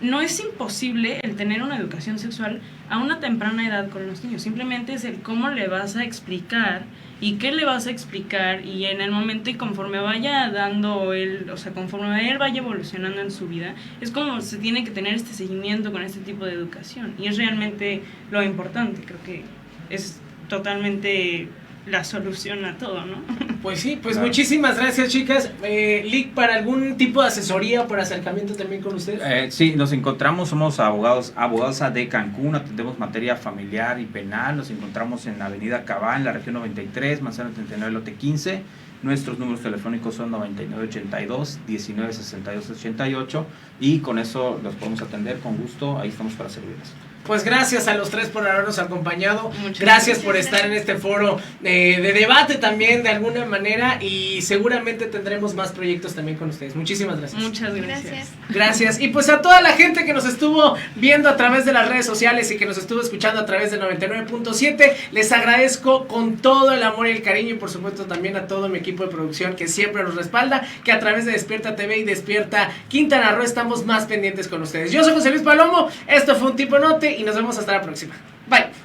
no es imposible el tener una educación sexual a una temprana edad con los niños. Simplemente es el cómo le vas a explicar y qué le vas a explicar, y en el momento y conforme vaya dando él, o sea, conforme él vaya evolucionando en su vida, es como se tiene que tener este seguimiento con este tipo de educación, y es realmente lo importante. Creo que es totalmente la solución a todo, ¿no? Pues sí, pues Claro. muchísimas gracias, chicas. Lick, ¿para algún tipo de asesoría o por acercamiento también con ustedes? Sí, nos encontramos, somos abogados de Cancún, atendemos materia familiar y penal. Nos encontramos en la avenida Cabá, en la región 93, manzana 39, lote 15. Nuestros números telefónicos son 9982-196288, y con eso los podemos atender con gusto. Ahí estamos para servirles. Pues gracias a los tres por habernos acompañado. Muchas Gracias por estar en este foro de debate también, de alguna manera, y seguramente tendremos más proyectos también con ustedes. Muchísimas gracias. Muchas gracias. Gracias. Gracias. Y pues a toda la gente que nos estuvo viendo a través de las redes sociales y que nos estuvo escuchando a través del 99.7, les agradezco con todo el amor y el cariño, y por supuesto también a todo mi equipo de producción que siempre nos respalda, que a través de Despierta TV y Despierta Quintana Roo estamos más pendientes con ustedes. Yo soy José Luis Palomo, esto fue Un Tipo Note y nos vemos hasta la próxima. Bye.